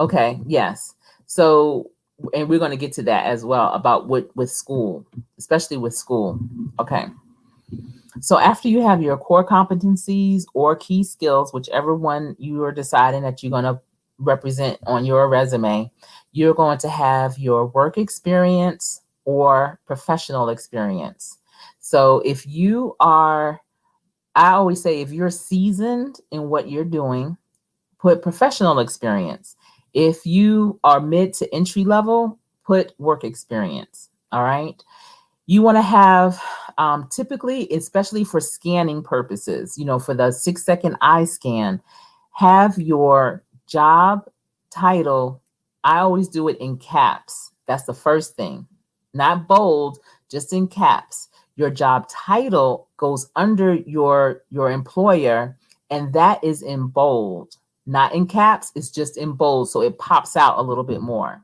Okay, yes. So, and we're going to get to that as well about with school, especially with school. Okay. So after you have your core competencies or key skills, whichever one you are deciding that you're going to represent on your resume, you're going to have your work experience or professional experience. So if you are, I always say, if you're seasoned in what you're doing, put professional experience. If you are mid to entry level, put work experience. All right. You want to have, typically, especially for scanning purposes, for the 6-second eye scan, have your job title. I always do it in caps. That's the first thing, not bold, just in caps. Your job title goes under your employer, and that is in bold, not in caps. It's just in bold, so it pops out a little bit more.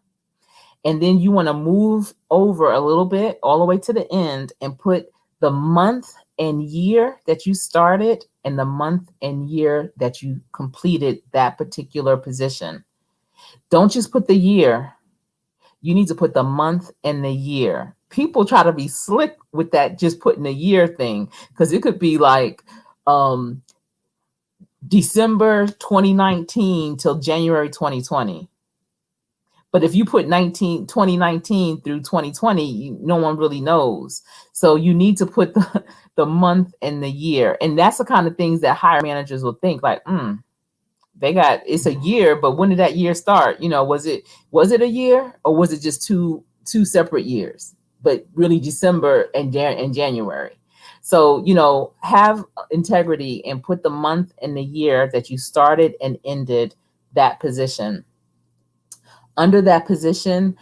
And then you want to move over a little bit all the way to the end and put the month and year that you started and the month and year that you completed that particular position. Don't just put the year. You need to put the month and the year. People try to be slick with that, just putting the year thing, because it could be like December 2019 till January 2020. But if you put 2019 through 2020, no one really knows. So you need to put the month and the year. And that's the kind of things that hire managers will think like, it's a year, but when did that year start? Was it a year, or was it just two separate years, but really December and January? So, have integrity and put the month and the year that you started and ended that position. Under that position,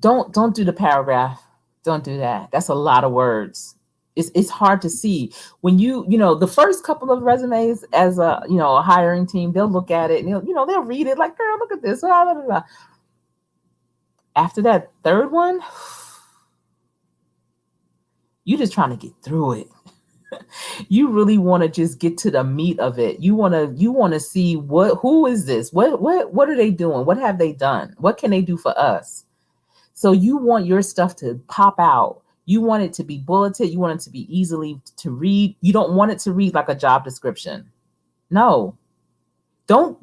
don't do the paragraph. Don't do that. That's a lot of words. It's hard to see when the first couple of resumes as a hiring team, they'll look at it and they'll read it like, girl, look at this. Blah, blah, blah. After that third one, you're just trying to get through it. You really want to just get to the meat of it. You want to see who is this? What are they doing? What have they done? What can they do for us? So you want your stuff to pop out. You want it to be bulleted. You want it to be easily to read. You don't want it to read like a job description. No, don't.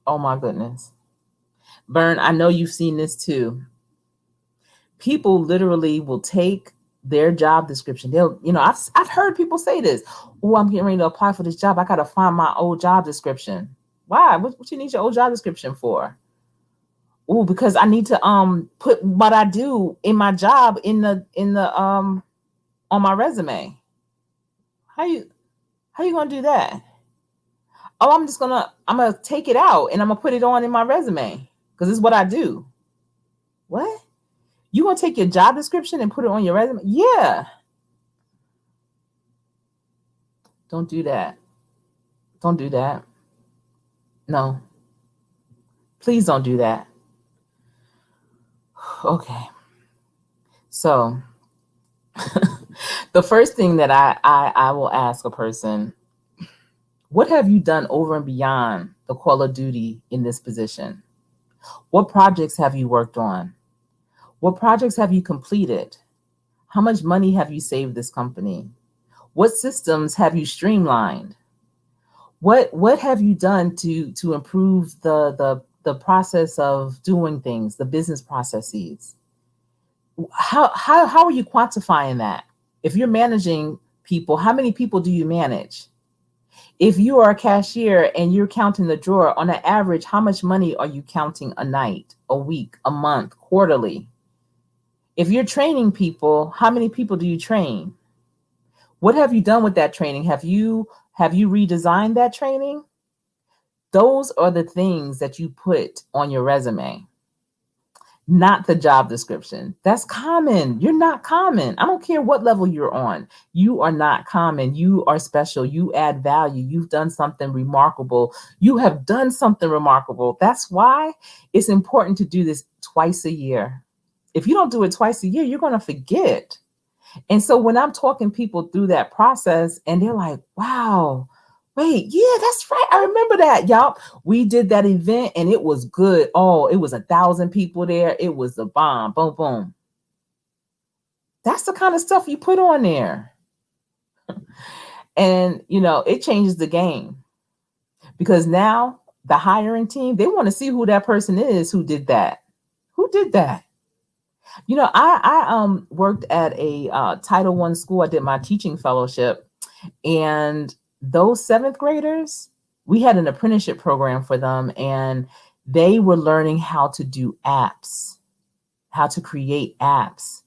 Oh my goodness. Vern, I know you've seen this too. People literally will take their job description. I've heard people say this. Oh, I'm getting ready to apply for this job. I got to find my old job description. Why? What you need your old job description for? Oh, because I need to put what I do in my job in the on my resume. How you gonna do that? Oh, I'm gonna take it out and I'm gonna put it on in my resume because it's what I do. What? You gonna take your job description and put it on your resume? Yeah. Don't do that. Don't do that. No. Please don't do that. Okay. So the first thing that I will ask a person, what have you done over and beyond the call of duty in this position? What projects have you worked on? What projects have you completed? How much money have you saved this company? What systems have you streamlined? What have you done to improve the process of doing things, the business processes? How are you quantifying that? If you're managing people, how many people do you manage? If you are a cashier and you're counting the drawer, on an average, how much money are you counting a night, a week, a month, quarterly? If you're training people, how many people do you train? What have you done with that training? Have you redesigned that training? Those are the things that you put on your resume. not the job description. That's common. You're not common. I don't care what level you're on. You are not common. You are special. You add value. You've done something remarkable. You have done something remarkable. That's why it's important to do this twice a year. If you don't do it twice a year, you're going to forget. And so when I'm talking people through that process and they're like, wow, wait, yeah, that's right. I remember that. Y'all, we did that event and it was good. Oh, it was 1,000 people there. It was the bomb. Boom, boom. That's the kind of stuff you put on there. And, it changes the game because now the hiring team, they want to see who that person is who did that. Who did that? I worked at a Title I school. I did my teaching fellowship, and those seventh graders, we had an apprenticeship program for them, and they were learning how to do apps, how to create apps.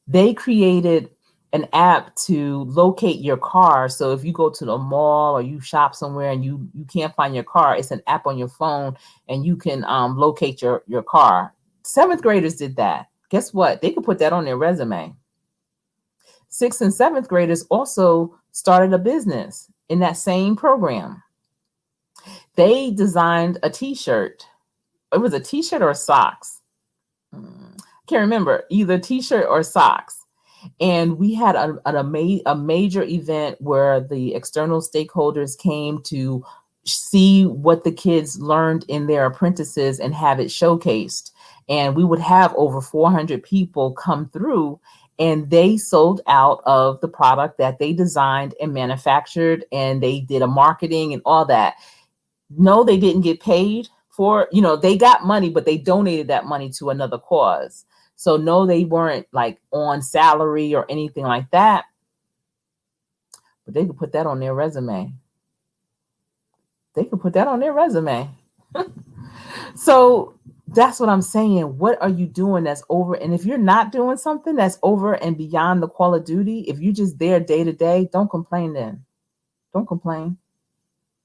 They created an app to locate your car. So if you go to the mall or you shop somewhere and you can't find your car, it's an app on your phone and you can locate your car. Seventh graders did that. Guess what? They could put that on their resume. Sixth and seventh graders also started a business in that same program. They designed a t-shirt. It was a t-shirt or socks. I can't remember, either t-shirt or socks. And we had a major event where the external stakeholders came to see what the kids learned in their apprentices and have it showcased. And we would have over 400 people come through, and they sold out of the product that they designed and manufactured, and they did a marketing and all that. No, they didn't get paid for, they got money, but they donated that money to another cause. So no, they weren't like on salary or anything like that, but they could put that on their resume. They could put that on their resume. So that's what I'm saying. What are you doing that's over? And if you're not doing something that's over and beyond the call of duty, if you're just there day to day, don't complain then. Don't complain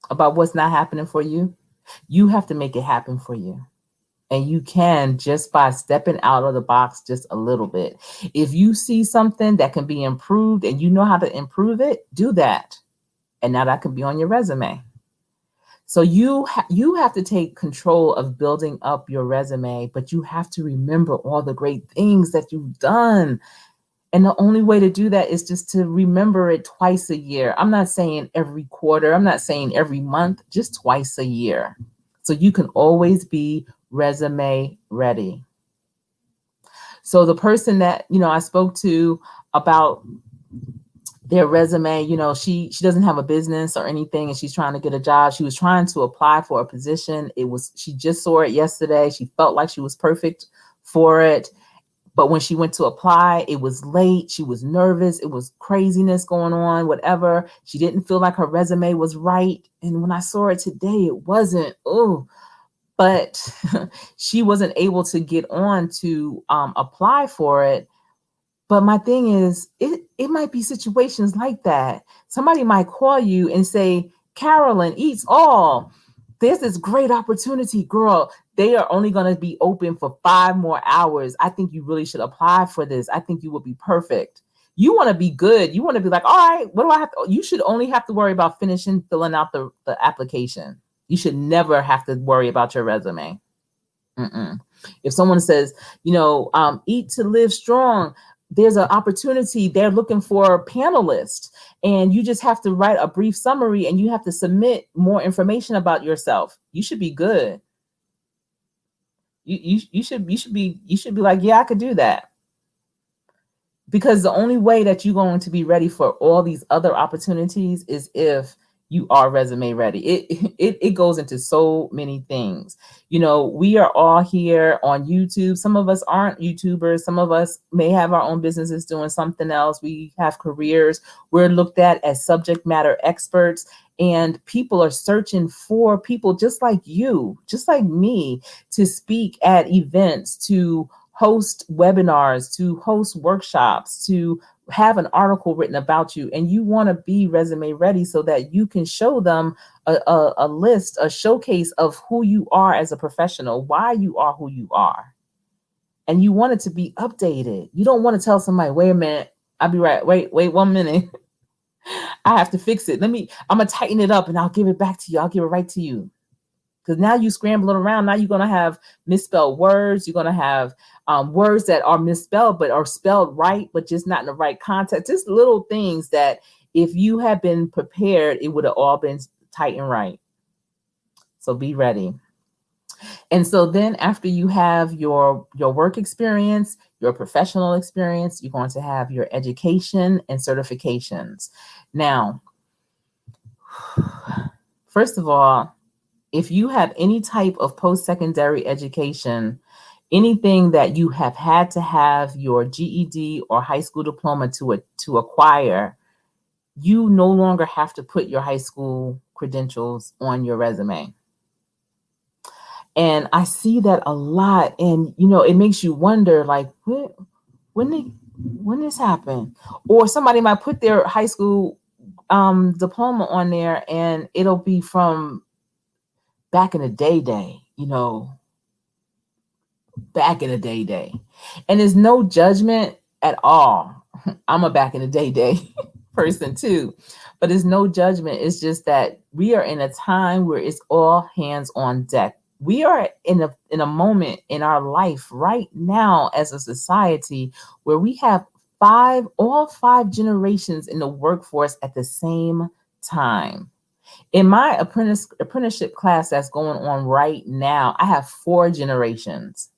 about what's not happening for you. You have to make it happen for you. And you can just by stepping out of the box just a little bit. If you see something that can be improved and you know how to improve it, do that. And now that can be on your resume. So you have to take control of building up your resume, but you have to remember all the great things that you've done. And the only way to do that is just to remember it twice a year. I'm not saying every quarter. I'm not saying every month, just twice a year. So you can always be resume ready. So the person that, I spoke to about their resume, she doesn't have a business or anything, and she's trying to get a job. She was trying to apply for a position. She just saw it yesterday. She felt like she was perfect for it. But when she went to apply, it was late. She was nervous. It was craziness going on, whatever. She didn't feel like her resume was right. And when I saw it today, it wasn't. But she wasn't able to get on to apply for it. But my thing is, it might be situations like that. Somebody might call you and say, Carolyn eats all. There's this great opportunity, girl. They are only going to be open for 5 more hours. I think you really should apply for this. I think you will be perfect. You want to be good. You want to be like, all right, what do I have to? You should only have to worry about filling out the application. You should never have to worry about your resume. If someone says, eat to live strong, there's an opportunity. They're looking for a panelist, and you just have to write a brief summary and you have to submit more information about yourself. You should be good. You should be like, yeah, I could do that. Because the only way that you're going to be ready for all these other opportunities is if you are resume ready. It goes into so many things. We are all here on YouTube. Some of us aren't YouTubers. Some of us may have our own businesses doing something else. We have careers. We're looked at as subject matter experts, and people are searching for people just like you, just like me, to speak at events, to host webinars, to host workshops, to have an article written about you. And you want to be resume ready so that you can show them a list, a showcase of who you are as a professional, why you are who you are. and you want it to be updated. You don't want to tell somebody, wait a minute, I'll be right. Wait 1 minute. I have to fix it. I'm going to tighten it up and I'll give it back to you. I'll give it right to you. Because now you scrambling around. Now you're going to have misspelled words. You're going to have words that are misspelled, but are spelled right, but just not in the right context. Just little things that if you had been prepared, it would have all been tight and right. So be ready. And so then after you have your work experience, your professional experience, you're going to have your education and certifications. Now, first of all, if you have any type of post-secondary education, anything that you have had to have your GED or high school diploma to acquire, you no longer have to put your high school credentials on your resume. And I see that a lot. And, it makes you wonder, like, when this happened? Or somebody might put their high school diploma on there and it'll be from back in the day, back in the day. And there's no judgment at all. I'm a back in the day person too, but there's no judgment. It's just that we are in a time where it's all hands on deck. We are in a moment in our life right now as a society where we have all five generations in the workforce at the same time. In my apprenticeship class that's going on right now, I have 4 generations.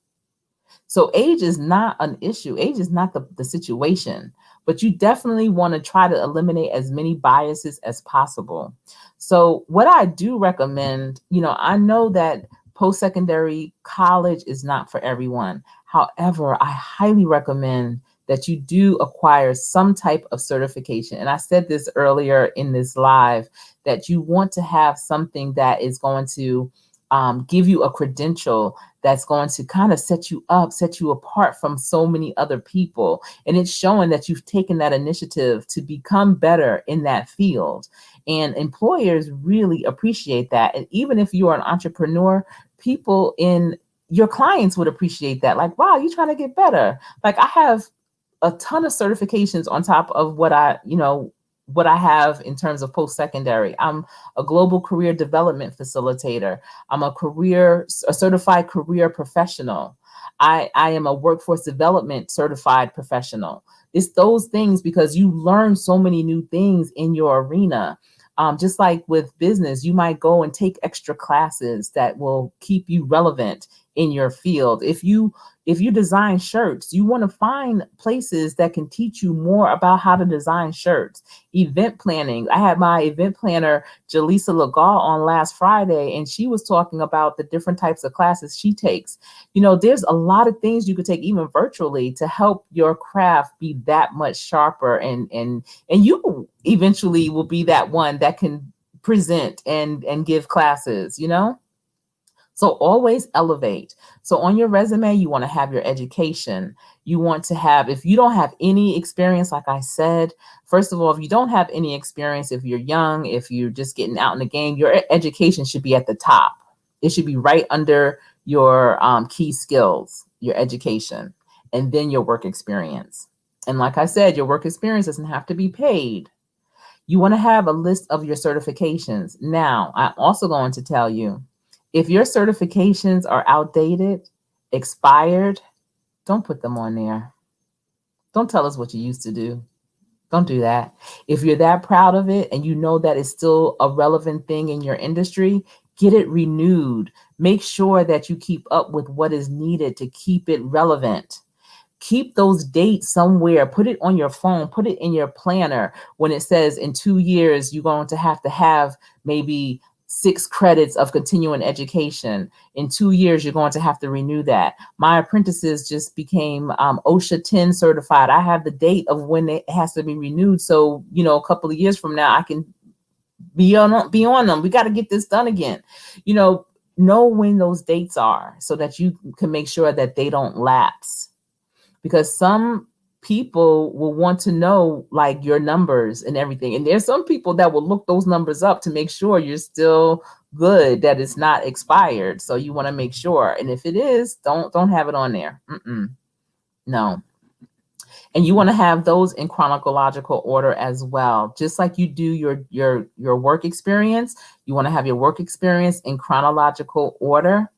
So age is not an issue. Age is not the situation, but you definitely want to try to eliminate as many biases as possible. So what I do recommend, I know that post-secondary college is not for everyone. However, I highly recommend that you do acquire some type of certification. And I said this earlier in this live, that you want to have something that is going to give you a credential that's going to kind of set you apart from so many other people. And it's showing that you've taken that initiative to become better in that field. And employers really appreciate that. And even if you are an entrepreneur, people in your clients would appreciate that. Like, wow, you're trying to get better. Like, I have a ton of certifications on top of what I have in terms of post-secondary. I'm a global career development facilitator. I'm a certified career professional. I am a workforce development certified professional. It's those things because you learn so many new things in your arena. Just like with business, you might go and take extra classes that will keep you relevant in your field. If you design shirts, you want to find places that can teach you more about how to design shirts. Event planning. I had my event planner, Jaleesa Legal, on last Friday, and she was talking about the different types of classes she takes. There's a lot of things you could take even virtually to help your craft be that much sharper, and you eventually will be that one that can present and give classes, So always elevate. So on your resume, you want to have your education. You want to have, if you don't have any experience, like I said, first of all, if you don't have any experience, if you're young, if you're just getting out in the game, your education should be at the top. It should be right under your key skills, your education, and then your work experience. And like I said, your work experience doesn't have to be paid. You want to have a list of your certifications. Now, I'm also going to tell you, if your certifications are outdated, expired, don't put them on there. Don't tell us what you used to do. Don't do that. If you're that proud of it and you know that it's still a relevant thing in your industry, get it renewed. Make sure that you keep up with what is needed to keep it relevant. Keep those dates somewhere. Put it on your phone. Put it in your planner when it says in 2 years, you're going to have maybe 6 credits of continuing education. In 2 years, you're going to have to renew that. My apprentices just became OSHA 10 certified. I have the date of when it has to be renewed. So, a couple of years from now, I can be on them. We got to get this done again. Know when those dates are so that you can make sure that they don't lapse. Because some people will want to know like your numbers and everything. And there's some people that will look those numbers up to make sure you're still good, that it's not expired. So you want to make sure. And if it is, don't have it on there. No. And you want to have those in chronological order as well. Just like you do your work experience, you want to have your work experience in chronological order.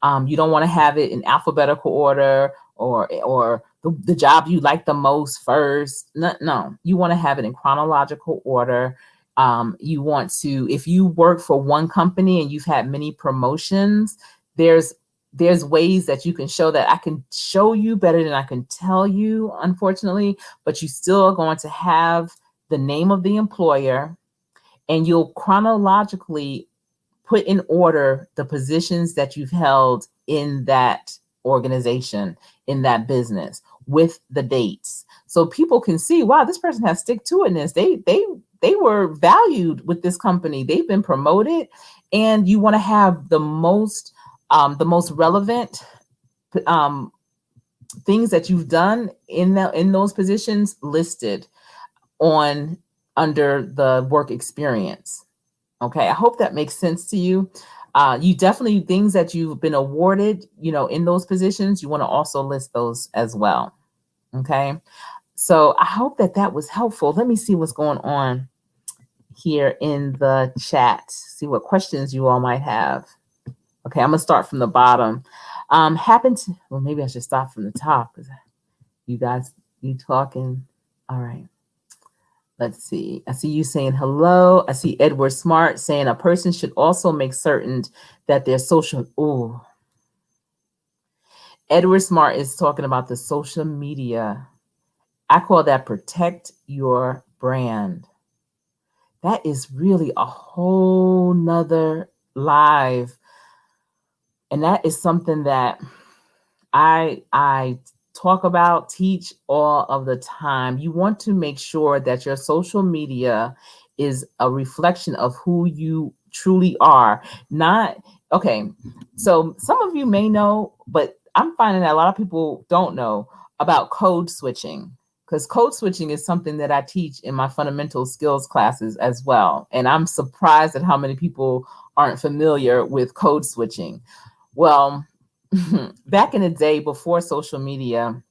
You don't want to have it in alphabetical order, or the job you like the most first. No, no. You want to have it in chronological order. You want to, if you work for one company and you've had many promotions, there's ways that you can show that. I can show you better than I can tell you, unfortunately, but you still are going to have the name of the employer, and you'll chronologically put in order the positions that you've held in that organization, in that business, with the dates. So people can see, wow, this person has stick-to-itness. They were valued with this company. They've been promoted, and you want to have the most relevant things that you've done in those positions listed on under the work experience. Okay, I hope that makes sense to you. You definitely, things that you've been awarded, in those positions, you want to also list those as well. Okay, so I hope that was helpful. Let me see what's going on here in the chat. See what questions you all might have. Okay, I'm gonna start from the bottom. Well, maybe I should start from the top because you talking. All right. Let's see. I see you saying hello. I see Edward Smart saying a person should also make certain that their social. Ooh. Edward Smart is talking about the social media. I call that protect your brand. That is really a whole nother live. And that is something that I talk about, teach all of the time. You want to make sure that your social media is a reflection of who you truly are. Okay, so some of you may know, but I'm finding that a lot of people don't know about code switching, because code switching is something that I teach in my fundamental skills classes as well. And I'm surprised at how many people aren't familiar with code switching. Well, back in the day before social media,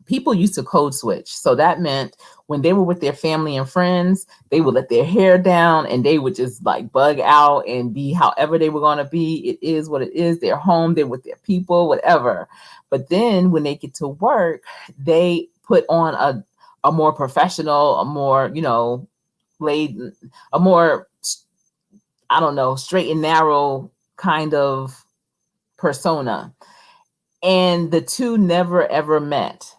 people used to code switch. So that meant when they were with their family and friends, they would let their hair down and they would just like bug out and be however they were going to be. It is what it is. They're home, they're with their people, whatever. But then when they get to work, they put on a more professional, a more, laid, a more, I don't know, straight and narrow kind of persona. And the two never ever met.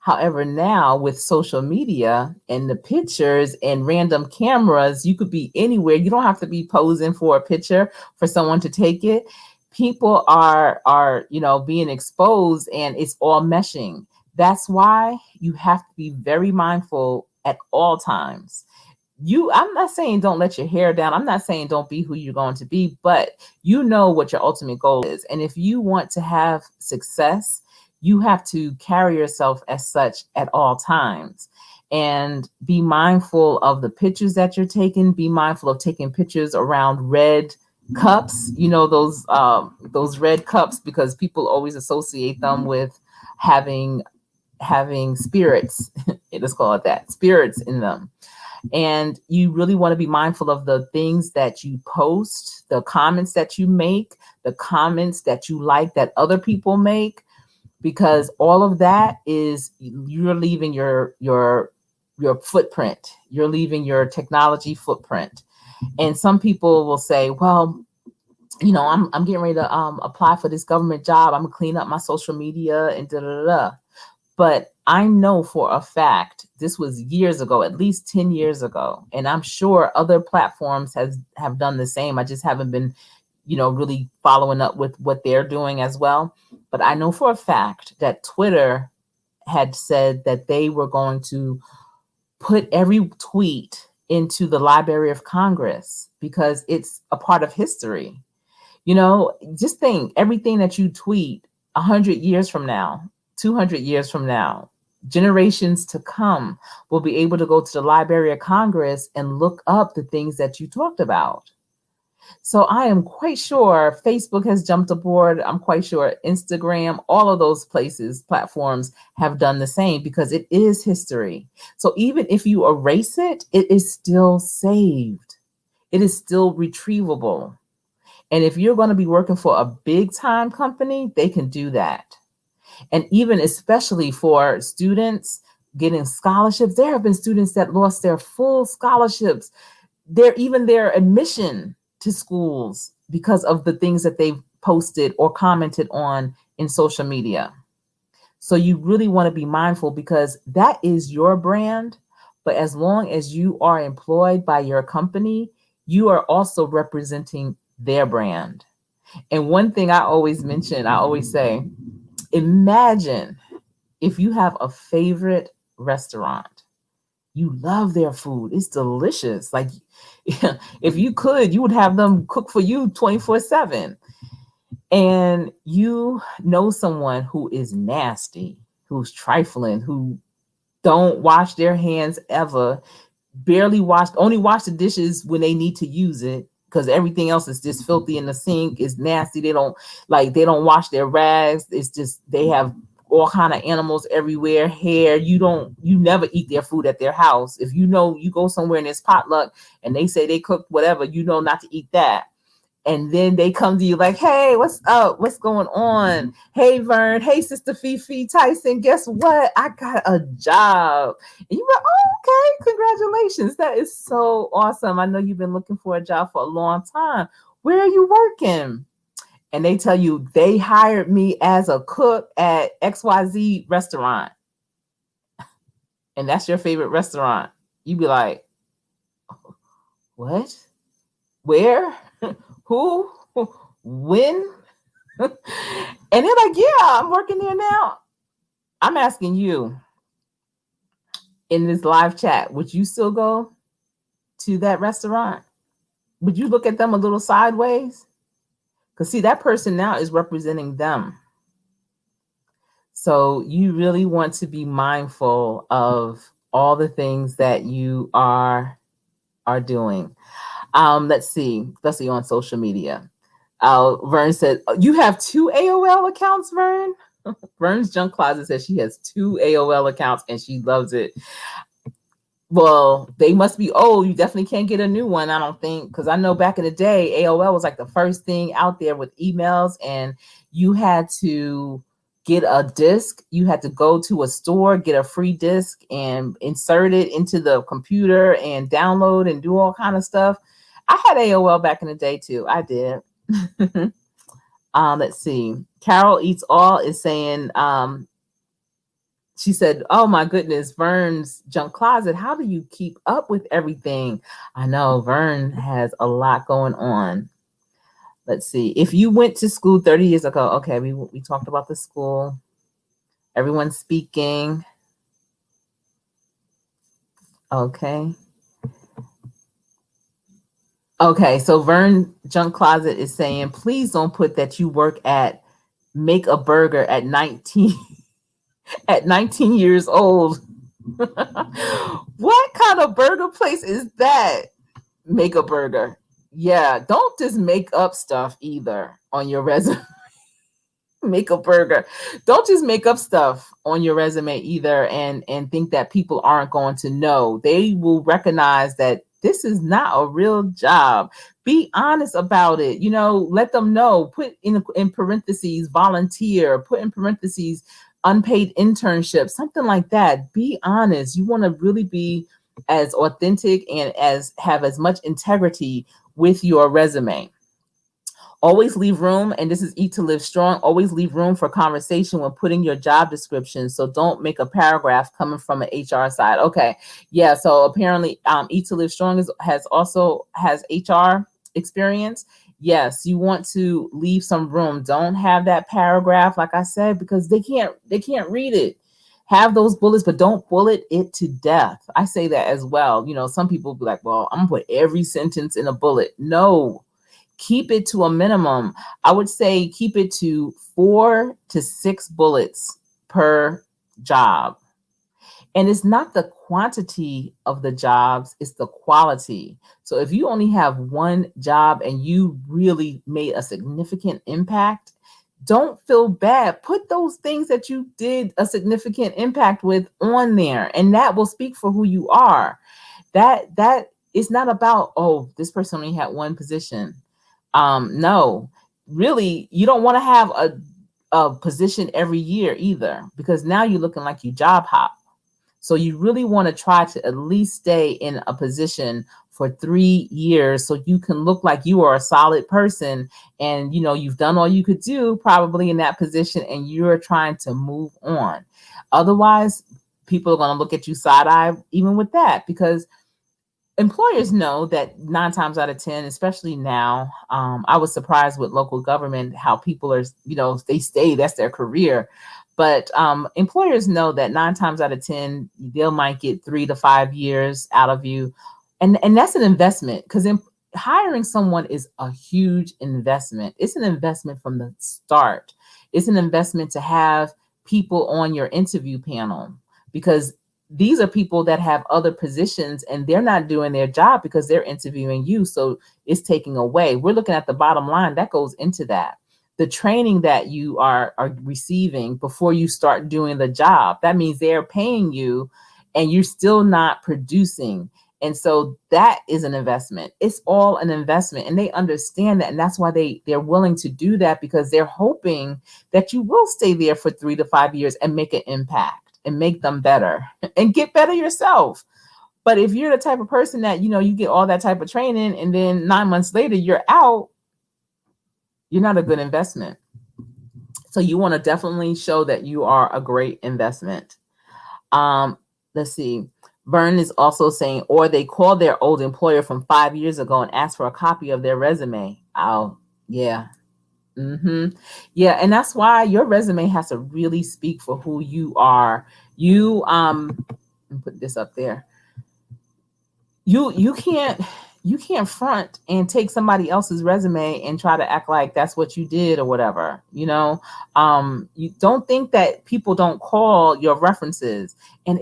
However, now with social media and the pictures and random cameras, you could be anywhere. You don't have to be posing for a picture for someone to take it. People are being exposed, and it's all meshing. That's why you have to be very mindful at all times. I'm not saying don't let your hair down. I'm not saying don't be who you're going to be, but you know what your ultimate goal is. And if you want to have success, you have to carry yourself as such at all times, and be mindful of the pictures that you're taking. Be mindful of taking pictures around red cups, those red cups, because people always associate them with having spirits. Let's call it that, spirits in them. And you really want to be mindful of the things that you post, the comments that you make, the comments that you like that other people make, because all of that is, you're leaving your footprint. You're leaving your technology footprint. And some people will say, well, I'm getting ready to apply for this government job. I'm gonna clean up my social media and da da da. But I know for a fact, this was years ago, at least 10 years ago. And I'm sure other platforms have done the same. I just haven't been, really following up with what they're doing as well. But I know for a fact that Twitter had said that they were going to put every tweet into the Library of Congress because it's a part of history. Just think, everything that you tweet 100 years from now, 200 years from now, generations to come will be able to go to the Library of Congress and look up the things that you talked about. So I am quite sure Facebook has jumped aboard. I'm quite sure Instagram, all of those places, platforms have done the same because it is history. So even if you erase it, it is still saved. It is still retrievable. And if you're going to be working for a big time company, they can do that. And even especially for students getting scholarships, there have been students that lost their full scholarships, their admission to schools because of the things that they've posted or commented on in social media. So you really want to be mindful because that is your brand. But as long as you are employed by your company, you are also representing their brand. And one thing I always mention, I always say, imagine if you have a favorite restaurant. You love their food. It's delicious. Like if you could, you would have them cook for you 24/7. And you know someone who is nasty, who's trifling, who don't wash their hands ever, only wash the dishes when they need to use it because everything else is just filthy in the sink, is nasty. They don't wash their rags. It's just they have all kind of animals everywhere, hair. You never eat their food at their house. If you know you go somewhere and it's potluck and they say they cooked whatever, you know not to eat that. And then they come to you like, hey, what's up? What's going on? Hey, Vern. Hey, Sister Fifi Tyson. Guess what? I got a job. And you're like, oh, okay, congratulations. That is so awesome. I know you've been looking for a job for a long time. Where are you working? And they tell you they hired me as a cook at XYZ restaurant. And that's your favorite restaurant. You'd be like, what? Where? Who? When? And they're like, yeah, I'm working there now. I'm asking you in this live chat, would you still go to that restaurant? Would you look at them a little sideways? Because see, that person now is representing them. So you really want to be mindful of all the things that you are doing. Let's see on social media. Vern said, you have 2 AOL accounts, Vern? Vern's Junk Closet says she has 2 AOL accounts and she loves it. Well, they must be old. You definitely can't get a new one, I don't think, because I know back in the day, AOL was like the first thing out there with emails, and you had to get a disc. You had to go to a store, get a free disc, and insert it into the computer and download and do all kind of stuff. I had AOL back in the day too. I did. Let's see. Carol Eats All is saying, she said, oh my goodness, Vern's Junk Closet. How do you keep up with everything? I know Vern has a lot going on. Let's see. If you went to school 30 years ago, okay, we talked about the school. Everyone's speaking. Okay. Okay, so Vern Junk Closet is saying, please don't put that you work at Make a Burger at 19 at 19 years old. What kind of burger place is that? Make a Burger. Yeah, don't just make up stuff either on your resume. Make a Burger. Don't just make up stuff on your resume either and think that people aren't going to know. They will recognize that this is not a real job. Be honest about it. Let them know. Put in parentheses volunteer, put in parentheses unpaid internship, something like that. Be honest. You want to really be as authentic and have as much integrity with your resume. Always leave room, and this is Eat to Live Strong, always leave room for conversation when putting your job description. So don't make a paragraph coming from an HR side. Okay. Yeah. So apparently Eat to Live Strong has HR experience. Yes, you want to leave some room. Don't have that paragraph, like I said, because they can't read it. Have those bullets, but don't bullet it to death. I say that as well. Some people be like, well, I'm gonna put every sentence in a bullet. No. Keep it to a minimum. I would say keep it to 4 to 6 bullets per job. And it's not the quantity of the jobs, it's the quality. So if you only have one job and you really made a significant impact, don't feel bad. Put those things that you did a significant impact with on there, and that will speak for who you are. That is not about, oh, this person only had one position. No, really, you don't want to have a position every year either, because now you're looking like you job hop. So you really want to try to at least stay in a position for 3 years so you can look like you are a solid person, and you've done all you could do probably in that position and you're trying to move on. Otherwise, people are going to look at you side eye even with that, because employers know that 9 times out of 10, especially now, I was surprised with local government how people are, they stay, that's their career. But employers know that 9 times out of 10, they might get 3 to 5 years out of you. And that's an investment, because hiring someone is a huge investment. It's an investment from the start. It's an investment to have people on your interview panel, because these are people that have other positions and they're not doing their job because they're interviewing you. So it's taking away. We're looking at the bottom line that goes into that. The training that you are receiving before you start doing the job, that means they're paying you and you're still not producing. And so that is an investment. It's all an investment. And they understand that. And that's why they're willing to do that, because they're hoping that you will stay there for 3 to 5 years and make an impact and make them better and get better yourself. But if you're the type of person that, you get all that type of training and then 9 months later you're out, you're not a good investment. So you want to definitely show that you are a great investment. Let's see. Vern is also saying, or they call their old employer from 5 years ago and ask for a copy of their resume. Oh, yeah. Yeah, and that's why your resume has to really speak for who you are. You put this up there. You can't front and take somebody else's resume and try to act like that's what you did or whatever. You don't think that people don't call your references. And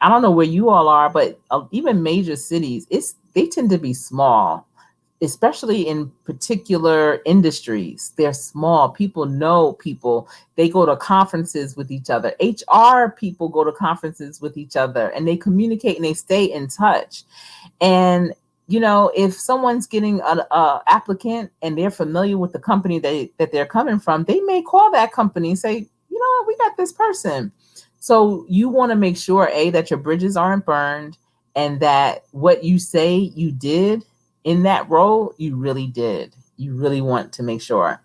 I don't know where you all are, but even major cities, they tend to be small, especially in particular industries. They're small. People know people. They go to conferences with each other. HR people go to conferences with each other, and they communicate and they stay in touch. And if someone's getting an applicant and they're familiar with the company that they're coming from, they may call that company and say, we got this person. So you want to make sure, that your bridges aren't burned, and that what you say you did in that role, you really did. You really want to make sure.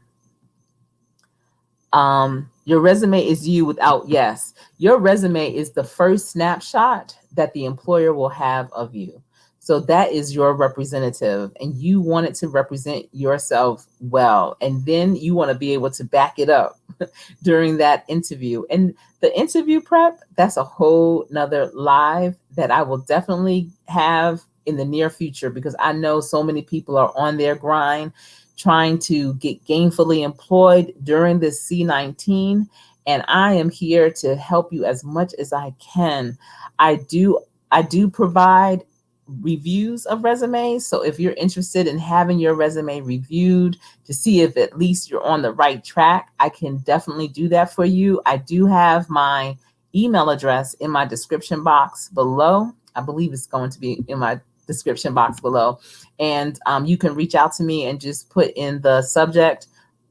Your resume is you without yes. Your resume is the first snapshot that the employer will have of you. So that is your representative, and you want it to represent yourself well. And then you want to be able to back it up during that interview. And the interview prep, that's a whole nother live that I will definitely have in the near future, because I know so many people are on their grind trying to get gainfully employed during this C19. And I am here to help you as much as I can. I do provide reviews of resumes. So if you're interested in having your resume reviewed to see if at least you're on the right track, I can definitely do that for you. I do have my email address in my description box below. I believe it's going to be in my description box below. And you can reach out to me and just put in the subject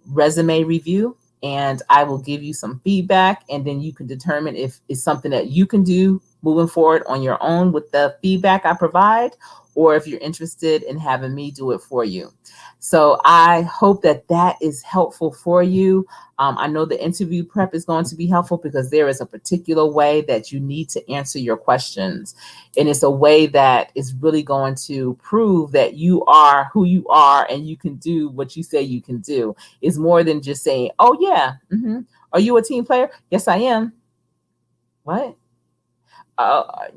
resume review, and I will give you some feedback, and then you can determine if it's something that you can do moving forward on your own with the feedback I provide, or if you're interested in having me do it for you. So I hope that is helpful for you. I know the interview prep is going to be helpful, because there is a particular way that you need to answer your questions. And it's a way that is really going to prove that you are who you are and you can do what you say you can do. It's more than just saying, oh, yeah. Are you a team player? Yes, I am. What?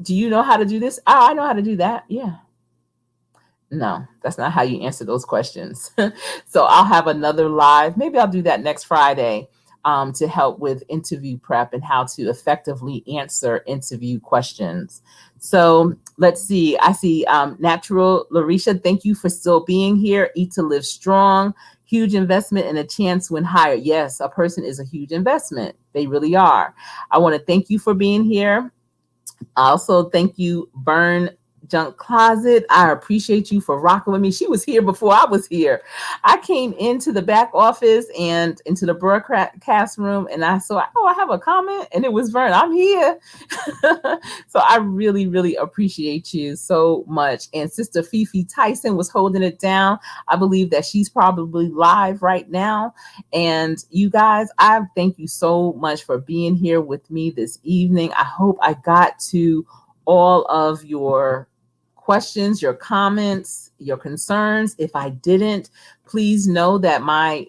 Do you know how to do this? Oh, I know how to do that. Yeah. No, that's not how you answer those questions. So I'll have another live. Maybe I'll do that next Friday. to help with interview prep and how to effectively answer interview questions. So let's see. I see Natural Larisha, thank you for still being here. Eat to Live Strong, huge investment and a chance when hired. Yes, a person is a huge investment. They really are. I want to thank you for being here. Also, thank you, Burn Junk Closet. I appreciate you for rocking with me. She was here before I was here. I came into the back office and into the broadcast room, and I saw, oh, I have a comment, and it was Vern. I'm here. So I really, really appreciate you so much. And Sister Fifi Tyson was holding it down. I believe that she's probably live right now. And you guys, I thank you so much for being here with me this evening. I hope I got to all of your questions, your comments, your concerns. If I didn't, please know that my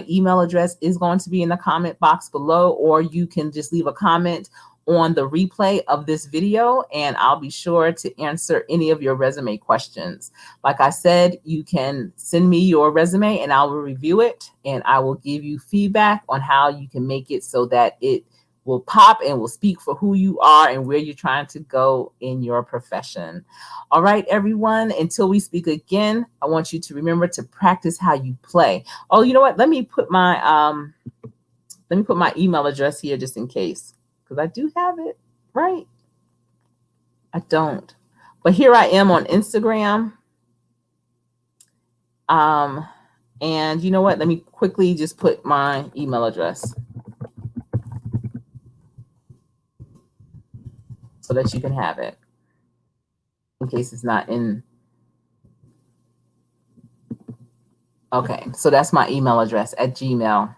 email address is going to be in the comment box below, or you can just leave a comment on the replay of this video, and I'll be sure to answer any of your resume questions. Like I said, you can send me your resume and I will review it, and I will give you feedback on how you can make it so that it will pop and will speak for who you are and where you're trying to go in your profession. All right, everyone, until we speak again, I want you to remember to practice how you play. Oh, you know what? Let me put my email address here just in case, because I do have it, right? I don't. But here I am on Instagram. And you know what? Let me quickly just put my email address so that you can have it in case it's not in. Okay, so that's my email address at Gmail.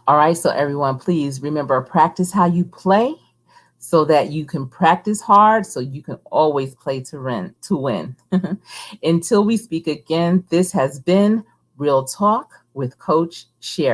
All right, so everyone, please remember, practice how you play so that you can practice hard so you can always play to win. Until we speak again, this has been Real Talk with Coach Sherri.